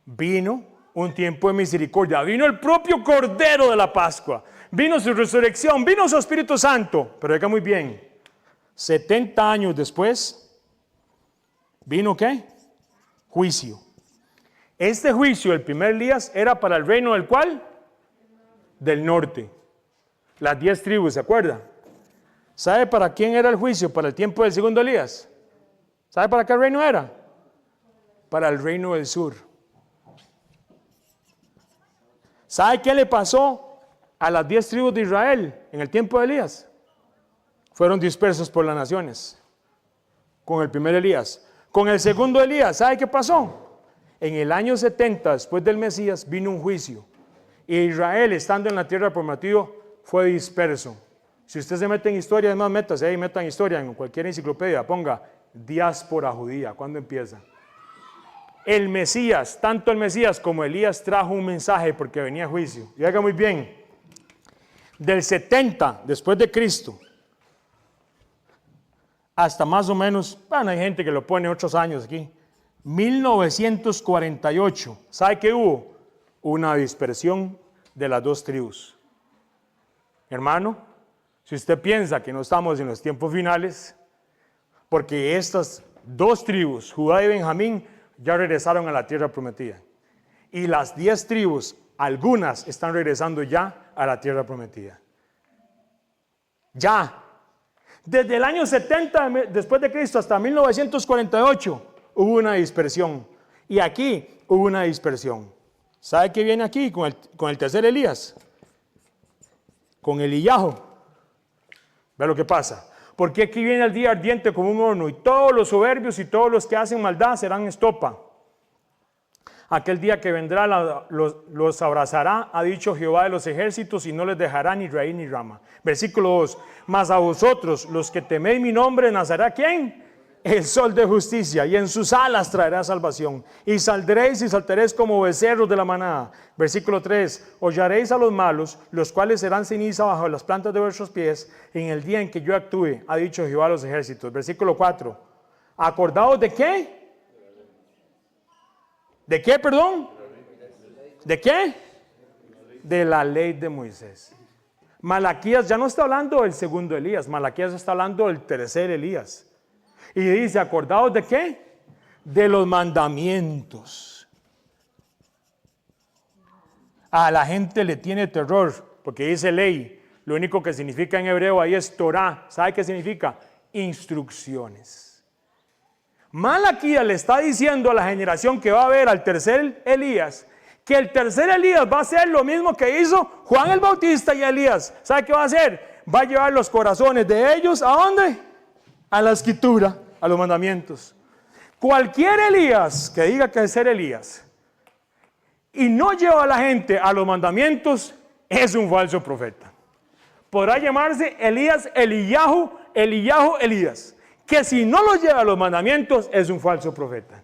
vino un tiempo de misericordia, vino el propio Cordero de la Pascua, vino su resurrección, vino su Espíritu Santo. Pero oiga muy bien, 70 años después, ¿vino qué? Juicio. Este juicio, el primer Elías, era para el reino del ¿cuál? Del norte. Las 10 tribus, ¿se acuerda? ¿Sabe para quién era el juicio para el tiempo del segundo Elías? ¿Sabe para qué reino era? Para el reino del sur. ¿Sabe qué le pasó a las 10 tribus de Israel en el tiempo de Elías? Fueron dispersos por las naciones con el primer Elías. Con el segundo Elías, ¿sabe qué pasó? En el año 70 después del Mesías vino un juicio y Israel, estando en la tierra prometida, fue disperso. Si usted se mete en historia, además métase ahí, meta en historia, en cualquier enciclopedia, ponga diáspora judía. ¿Cuándo empieza? El Mesías, tanto el Mesías como Elías trajo un mensaje porque venía juicio. Y haga muy bien, del 70 después de Cristo hasta más o menos, bueno, hay gente que lo pone 8 años aquí, 1948, ¿sabe qué hubo? Una dispersión de las dos tribus. Hermano, si usted piensa que no estamos en los tiempos finales, porque estas dos tribus, Judá y Benjamín, ya regresaron a la tierra prometida. Y las 10 tribus, algunas están regresando ya a la tierra prometida. Ya. Desde el año 70 después de Cristo hasta 1948 hubo una dispersión. Y aquí hubo una dispersión. ¿Sabe qué viene aquí con el tercer Elías? Con Eliyahu. Ve lo que pasa. Porque aquí viene el día ardiente como un horno y todos los soberbios y todos los que hacen maldad serán estopa. Aquel día que vendrá los abrazará, ha dicho Jehová de los ejércitos, y no les dejará ni raíz ni rama. Versículo 2. Mas a vosotros, los que teméis mi nombre, nacerá ¿quién? El sol de justicia, y en sus alas traerá salvación. Y saldréis y saltaréis como becerros de la manada. Versículo 3. Hollaréis a los malos, los cuales serán ceniza bajo las plantas de vuestros pies, en el día en que yo actúe, ha dicho Jehová de los ejércitos. Versículo 4. ¿Acordaos de qué? ¿De qué, perdón? ¿De qué? De la ley de Moisés. Malaquías ya no está hablando del segundo Elías, Malaquías está hablando del tercer Elías. Y dice, ¿acordaos de qué? De los mandamientos. A la gente le tiene terror, porque dice ley. Lo único que significa en hebreo ahí es Torah. ¿Sabe qué significa? Instrucciones. Malaquías le está diciendo a la generación que va a ver al tercer Elías, que el tercer Elías va a hacer lo mismo que hizo Juan el Bautista y Elías. ¿Sabe qué va a hacer? Va a llevar los corazones de ellos, ¿a dónde? A la escritura, a los mandamientos. Cualquier Elías que diga que es ser Elías y no lleva a la gente a los mandamientos, es un falso profeta. Podrá llamarse Elías, Eliyahu, Elías. Que si no lo lleva a los mandamientos, es un falso profeta.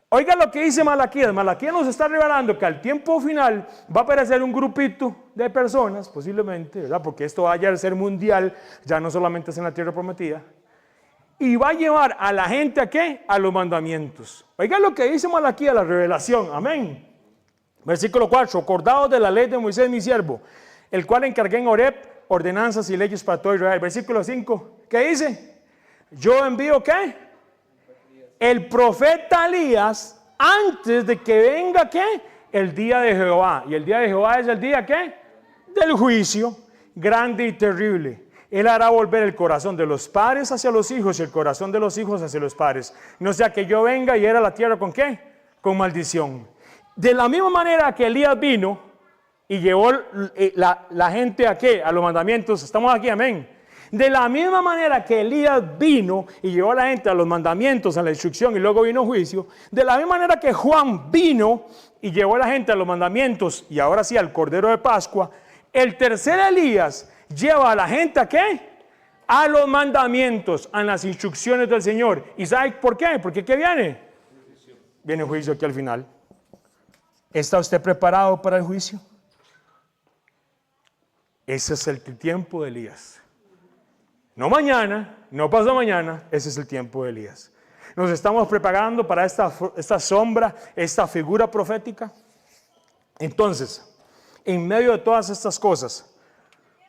Oiga lo que dice Malaquías. Malaquías nos está revelando que al tiempo final va a aparecer un grupito de personas, posiblemente, ¿verdad? Porque esto va a ser mundial, ya no solamente es en la tierra prometida. Y va a llevar a la gente ¿a qué? A los mandamientos. Oiga lo que dice Malaquías, la revelación. Amén. Versículo 4. Acordaos de la ley de Moisés, mi siervo, el cual encargué en Horeb ordenanzas y leyes para todo Israel. Versículo 5. ¿Qué dice? Yo envío ¿qué? El profeta Elías antes de que venga ¿qué? El día de Jehová. Y el día de Jehová es el día ¿qué? Del juicio grande y terrible. Él hará volver el corazón de los padres hacia los hijos y el corazón de los hijos hacia los padres. No sea que yo venga y era la tierra ¿con qué? Con maldición. De la misma manera que Elías vino y llevó la gente ¿a qué? A los mandamientos. Estamos aquí, amén. De la misma manera que Elías vino y llevó a la gente a los mandamientos, a la instrucción y luego vino juicio, de la misma manera que Juan vino y llevó a la gente a los mandamientos y ahora sí al Cordero de Pascua, el tercer Elías lleva a la gente ¿a qué? A los mandamientos, a las instrucciones del Señor. ¿Y sabe por qué? Porque ¿qué viene? Viene el juicio aquí al final. ¿Está usted preparado para el juicio? Ese es el tiempo de Elías. No mañana, no pasado mañana, ese es el tiempo de Elías. Nos estamos preparando para esta sombra, esta figura profética. Entonces, en medio de todas estas cosas,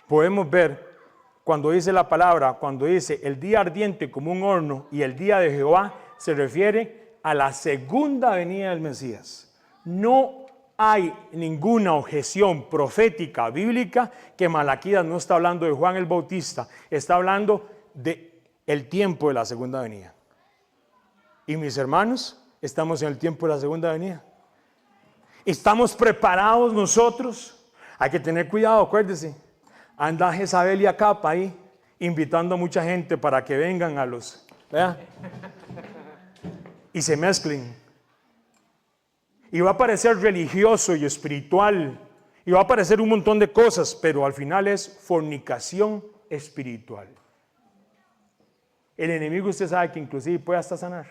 podemos ver cuando dice la palabra, cuando dice el día ardiente como un horno y el día de Jehová, se refiere a la segunda venida del Mesías. No hay ninguna objeción profética bíblica que Malaquías no está hablando de Juan el Bautista, está hablando del tiempo de la segunda venida. Y mis hermanos, estamos en el tiempo de la segunda venida. ¿Estamos preparados nosotros? Hay que tener cuidado, acuérdese. Anda Jezabel y Acab ahí, invitando a mucha gente para que vengan a los, ¿verdad? Y se mezclen. Y va a parecer religioso y espiritual. Y va a parecer un montón de cosas, pero al final es fornicación espiritual. El enemigo, usted sabe que inclusive puede hasta sanar.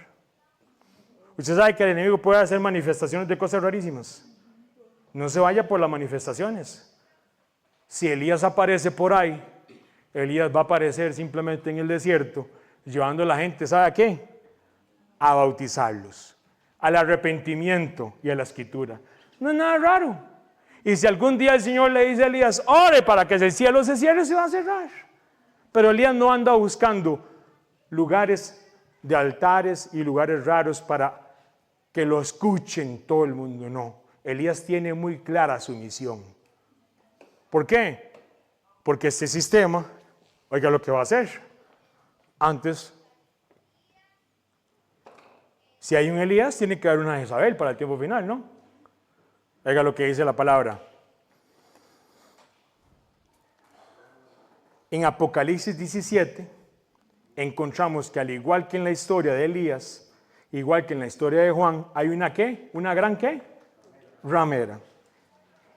Usted sabe que el enemigo puede hacer manifestaciones de cosas rarísimas. No se vaya por las manifestaciones. Si Elías aparece por ahí, Elías va a aparecer simplemente en el desierto, llevando a la gente, ¿sabe a qué? A bautizarlos, al arrepentimiento y a la escritura. No es nada raro. Y si algún día el Señor le dice a Elías, ore para que el cielo se cierre, se va a cerrar. Pero Elías no anda buscando lugares de altares y lugares raros para que lo escuchen todo el mundo, no. Elías tiene muy clara su misión. ¿Por qué? Porque este sistema, oiga lo que va a hacer. Antes, si hay un Elías, tiene que haber una Jezabel para el tiempo final, ¿no? Oiga lo que dice la palabra. En Apocalipsis 17, encontramos que al igual que en la historia de Elías, igual que en la historia de Juan, hay una ¿qué? Una gran ¿qué? Ramera.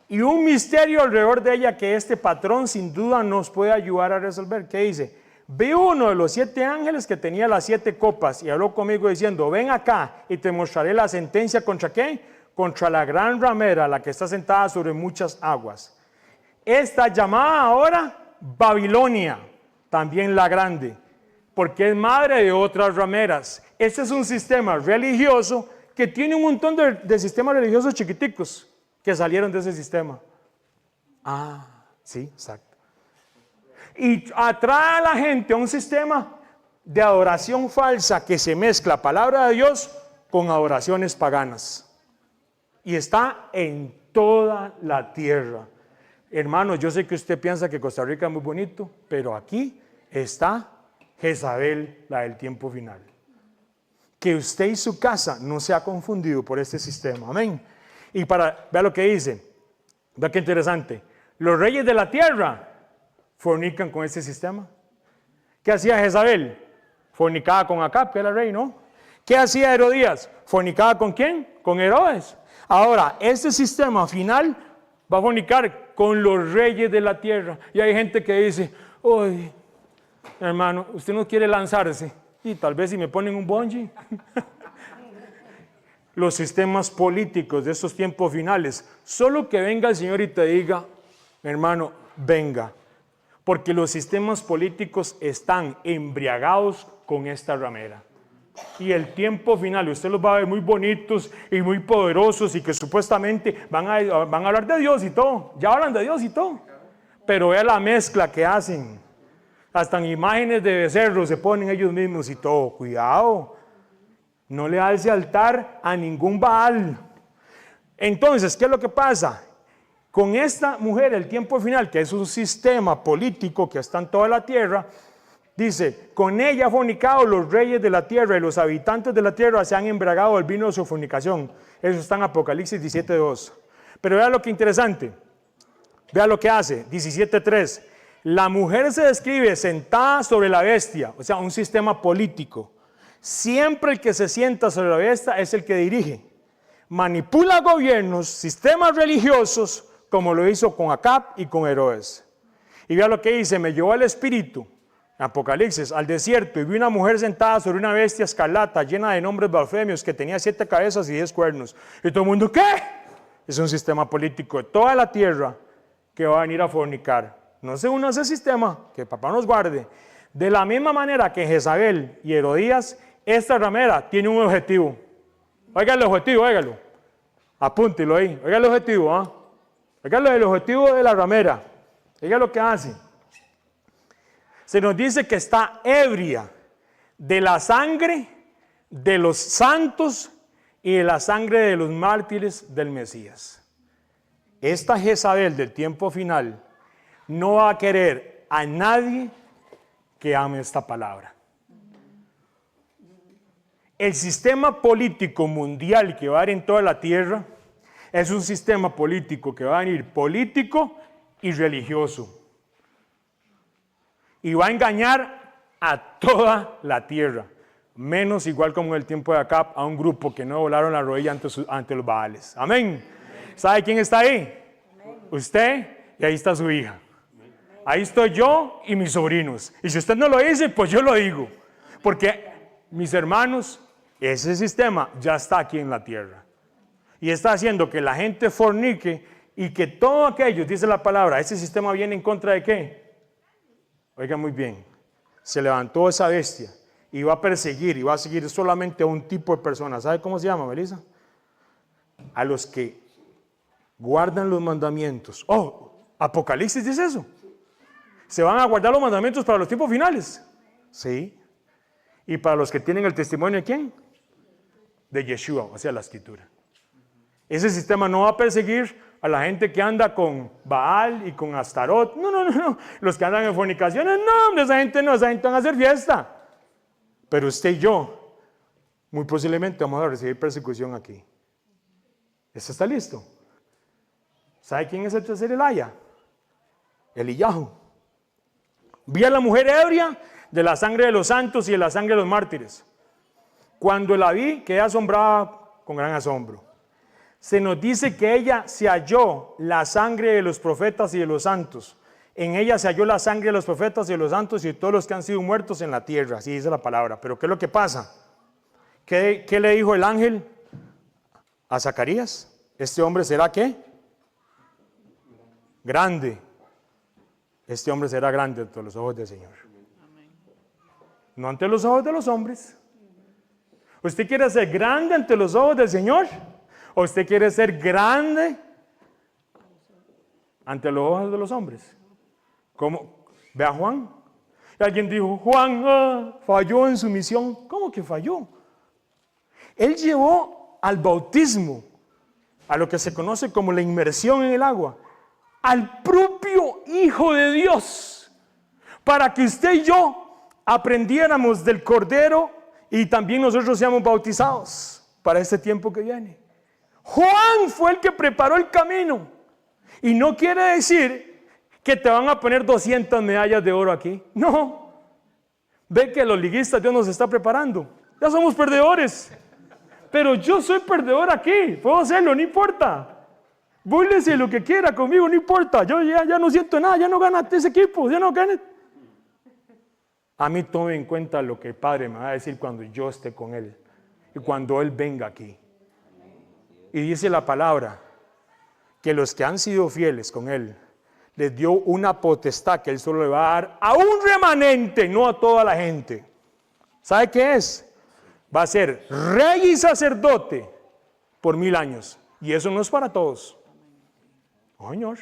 Y un misterio alrededor de ella que este patrón sin duda nos puede ayudar a resolver. ¿Qué dice? Vi uno de los 7 ángeles que tenía las 7 copas y habló conmigo diciendo, ven acá y te mostraré la sentencia contra ¿qué? Contra la gran ramera, la que está sentada sobre muchas aguas. Esta llamada ahora Babilonia, también la grande, porque es madre de otras rameras. Este es un sistema religioso que tiene un montón de sistemas religiosos chiquiticos que salieron de ese sistema. Ah, sí, exacto. Y atrae a la gente a un sistema de adoración falsa que se mezcla palabra de Dios con adoraciones paganas. Y está en toda la tierra. Hermanos, yo sé que usted piensa que Costa Rica es muy bonito, pero aquí está Jezabel, la del tiempo final. Que usted y su casa no se ha confundido por este sistema. Amén. Y vea lo que dice. Vea qué interesante. Los reyes de la tierra fornican con este sistema. ¿Qué hacía Jezabel? Fornicaba con Acab, que era el rey, ¿no? ¿Qué hacía Herodías? Fornicaba con ¿quién? Con Herodes. Ahora, este sistema final va a fornicar con los reyes de la tierra. Y hay gente que dice, uy, hermano, usted no quiere lanzarse. Y tal vez si me ponen un bungee. Los sistemas políticos de estos tiempos finales, solo que venga el Señor y te diga, hermano, venga. Porque los sistemas políticos están embriagados con esta ramera. Y el tiempo final, usted los va a ver muy bonitos y muy poderosos y que supuestamente van a hablar de Dios y todo. Ya hablan de Dios y todo. Pero vea la mezcla que hacen. Hasta en imágenes de becerros se ponen ellos mismos y todo. Cuidado. No le alce altar a ningún Baal. Entonces, ¿qué es lo que pasa? Con esta mujer, el tiempo final, que es un sistema político que está en toda la tierra, dice, con ella fornicado los reyes de la tierra y los habitantes de la tierra se han embriagado del vino de su fornicación. Eso está en Apocalipsis 17:2. Pero vea lo que interesante. Vea lo que hace, 17:3. La mujer se describe sentada sobre la bestia, o sea, un sistema político. Siempre el que se sienta sobre la bestia es el que dirige. Manipula gobiernos, sistemas religiosos, como lo hizo con Acab y con Herodes. Y vea lo que dice, me llevó el espíritu, Apocalipsis, al desierto y vi una mujer sentada sobre una bestia escarlata llena de nombres blasfemios que tenía 7 cabezas y 10 cuernos. Y todo el mundo, ¿qué? Es un sistema político de toda la tierra que va a venir a fornicar. No se une a ese sistema, que papá nos guarde. De la misma manera que Jezabel y Herodías, esta ramera tiene un objetivo. Oiga el objetivo, óigalo. Apúntelo ahí. Oiga el objetivo, ¿ah? Oiga el objetivo de la ramera. Oiga lo que hace. Se nos dice que está ebria de la sangre de los santos y de la sangre de los mártires del Mesías. Esta Jezabel del tiempo final no va a querer a nadie que ame esta palabra. El sistema político mundial que va a haber en toda la tierra es un sistema político que va a venir político y religioso. Y va a engañar a toda la tierra, menos igual como en el tiempo de Acab, a un grupo que no volaron la rodilla ante los Baales. Amén. ¿Sabe quién está ahí? Amén. Usted, y ahí está su hija. Ahí estoy yo y mis sobrinos. Y si usted no lo dice, pues yo lo digo. Porque, mis hermanos, ese sistema ya está aquí en la tierra. Y está haciendo que la gente fornique y que todo aquello, dice la palabra, ese sistema viene en contra de ¿qué? Oiga muy bien, se levantó esa bestia y va a perseguir y va a seguir solamente a un tipo de personas. ¿Sabe cómo se llama, Melissa? A los que guardan los mandamientos. Oh, Apocalipsis dice eso. Se van a guardar los mandamientos para los tiempos finales. Sí. Y para los que tienen el testimonio de ¿quién? De Yeshua, o sea, la escritura. Ese sistema no va a perseguir a la gente que anda con Baal y con Astarot. No. Los que andan en fornicaciones, no, esa gente no, esa gente van a hacer fiesta. Pero usted y yo, muy posiblemente vamos a recibir persecución aquí. ¿Eso está listo? ¿Sabe quién es el tercer Elías? Eliyahu. Vi a la mujer ebria de la sangre de los santos y de la sangre de los mártires. Cuando la vi, quedé asombrada con gran asombro. Se nos dice que ella se halló la sangre de los profetas y de los santos. En ella se halló la sangre de los profetas y de los santos y de todos los que han sido muertos en la tierra. Así dice la palabra. Pero ¿qué es lo que pasa? ¿Qué le dijo el ángel a Zacarías? Este hombre será ¿qué? Grande. Este hombre será grande ante los ojos del Señor. No ante los ojos de los hombres. ¿Usted quiere ser grande ante los ojos del Señor? ¿O usted quiere ser grande ante los ojos de los hombres? ¿Cómo? Ve a Juan. Y alguien dijo, Juan falló en su misión. ¿Cómo que falló? Él llevó al bautismo, a lo que se conoce como la inmersión en el agua, al propio Hijo de Dios, para que usted y yo aprendiéramos del Cordero y también nosotros seamos bautizados para este tiempo que viene. Juan fue el que preparó el camino. Y no quiere decir que te van a poner 200 medallas de oro aquí. No. Ve que los liguistas Dios nos está preparando. Ya somos perdedores. Pero yo soy perdedor aquí. Puedo hacerlo, no importa. Búrlese lo que quiera conmigo, no importa. Yo ya no siento nada, ya no gana ese equipo, ya no gana. A mí tome en cuenta lo que el Padre me va a decir cuando yo esté con Él y cuando Él venga aquí. Y dice la palabra que los que han sido fieles con Él, les dio una potestad que Él solo le va a dar a un remanente, no a toda la gente. ¿Sabe qué es? Va a ser rey y sacerdote por 1000 años. Y eso no es para todos. Oh, Señor.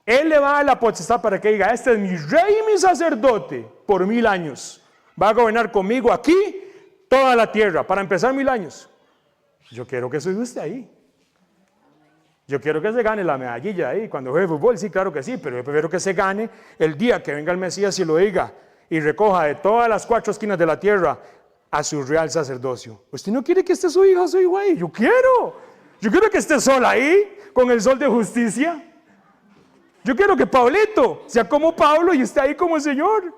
Él le va a dar la potestad para que diga, este es mi rey y mi sacerdote por 1000 años. Va a gobernar conmigo aquí toda la tierra, para empezar 1000 años. Yo quiero que soy usted ahí. Yo quiero que se gane la medallilla ahí. Cuando juegue fútbol, sí, claro que sí, pero yo prefiero que se gane el día que venga el Mesías y lo diga y recoja de todas las 4 esquinas de la tierra a su real sacerdocio. ¿Usted no quiere que esté su hija o su hijo ahí? Yo quiero que esté sola ahí con el sol de justicia. Yo quiero que Pablito sea como Pablo y esté ahí como el Señor.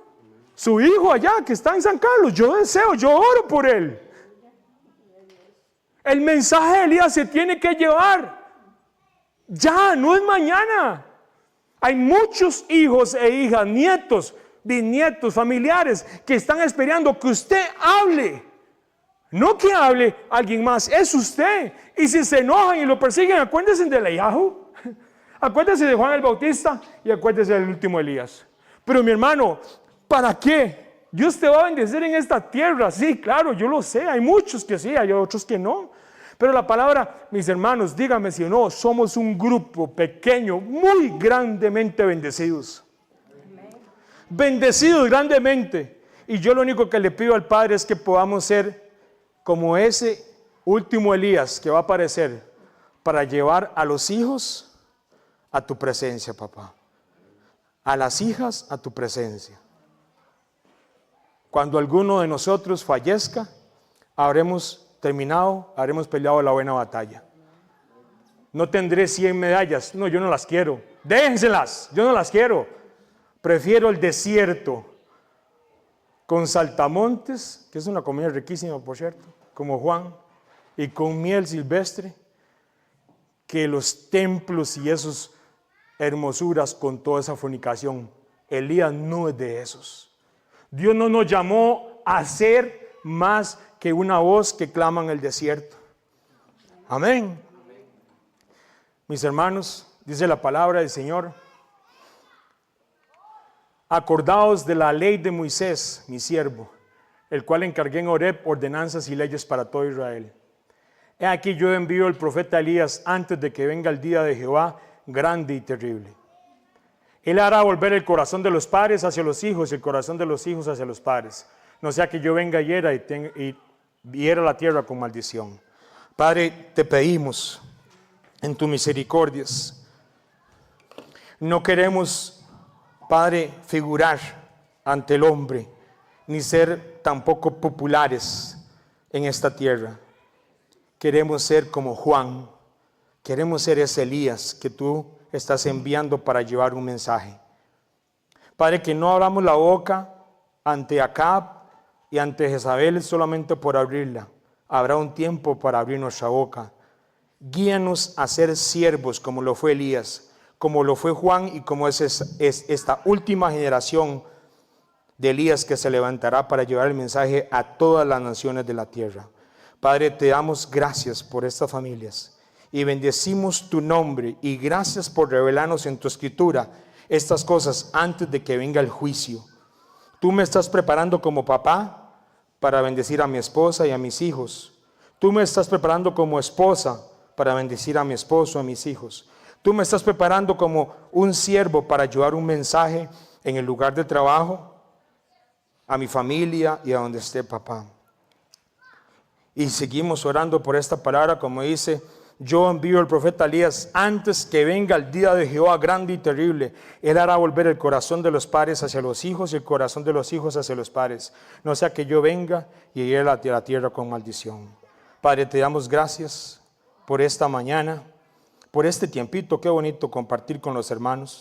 Su hijo allá que está en San Carlos, yo deseo, yo oro por él. El mensaje de Elías se tiene que llevar. Ya, no es mañana. Hay muchos hijos e hijas, nietos, bisnietos, familiares que están esperando que usted hable. No que hable alguien más, es usted. Y si se enojan y lo persiguen, acuérdense de Eliyahu, acuérdense de Juan el Bautista y acuérdense del último Elías. Pero mi hermano, ¿para qué? Dios te va a bendecir en esta tierra. Sí, claro, yo lo sé. Hay muchos que sí, hay otros que no. Pero la palabra, mis hermanos, díganme si o no, somos un grupo pequeño, muy grandemente bendecidos. Bendecidos grandemente. Y yo lo único que le pido al Padre es que podamos ser como ese último Elías que va a aparecer para llevar a los hijos a tu presencia, papá. A las hijas a tu presencia. Cuando alguno de nosotros fallezca, habremos terminado, habremos peleado la buena batalla. No tendré 100 medallas, no, yo no las quiero. Déjenselas, yo no las quiero. Prefiero el desierto con saltamontes, que es una comida riquísima, por cierto, como Juan, y con miel silvestre, que los templos y esas hermosuras con toda esa fornicación. Elías no es de esos. Dios no nos llamó a ser más que una voz que clama en el desierto. Amén. Mis hermanos, dice la palabra del Señor: acordaos de la ley de Moisés, mi siervo, el cual encargué en Horeb ordenanzas y leyes para todo Israel. He aquí yo envío el profeta Elías antes de que venga el día de Jehová grande y terrible. Él hará volver el corazón de los padres hacia los hijos y el corazón de los hijos hacia los padres, no sea que yo venga y hiera la tierra con maldición. Padre, te pedimos en tus misericordias. No queremos, Padre, figurar ante el hombre, ni ser tampoco populares en esta tierra. Queremos ser como Juan, queremos ser ese Elías que tú estás enviando para llevar un mensaje. Padre, que no abramos la boca ante Acab y ante Jezabel solamente por abrirla. Habrá un tiempo para abrir nuestra boca. Guíanos a ser siervos como lo fue Elías, como lo fue Juan y como es esta última generación de Elías que se levantará para llevar el mensaje a todas las naciones de la tierra. Padre, te damos gracias por estas familias y bendecimos tu nombre y gracias por revelarnos en tu escritura estas cosas antes de que venga el juicio. Tú me estás preparando como papá para bendecir a mi esposa y a mis hijos. Tú me estás preparando como esposa para bendecir a mi esposo, a mis hijos. Tú me estás preparando como un siervo para llevar un mensaje en el lugar de trabajo, a mi familia y a donde esté papá. Y seguimos orando por esta palabra, como dice: yo envío el profeta Elías antes que venga el día de Jehová grande y terrible. Él hará volver el corazón de los padres hacia los hijos y el corazón de los hijos hacia los padres, no sea que yo venga y hiera la tierra con maldición. Padre, te damos gracias por esta mañana, por este tiempito. Qué bonito compartir con los hermanos.